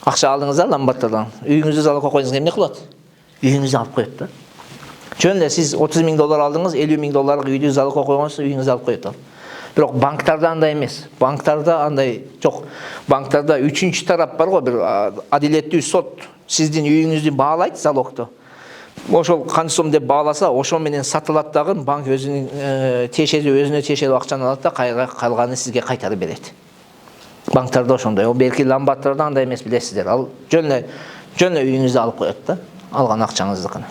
Акча алдыңыз да ломбарддардан. Үйүңүздү залогко койсоңуз эмне кылат? Үйүңүздү алып коет да. Жөн эле сиз 30 000 доллар алдыңыз, 50 000 долларга үйдү залогко койгонсуз, үйүңүздү алып коет ал. Бирок банктарда андай эмес. Банктарда андай жок. Банктарда үчүнчү тарап бар го, бир адилеттүү сот сиздин үйүңүздү баалайт залогду. Ошол канча сом деп бааласа, ошо менен сатылат дагы, банк өзүнүн өзүнө тиешелүү акчаны алат да, калганын сизге кайтарып берет. Банктарда ошондой. Ол белки ломбарддарда андай эмес, билесиздер. Ал жөн эле үйүңүздү алып коет да, алган акчаңыздыкын.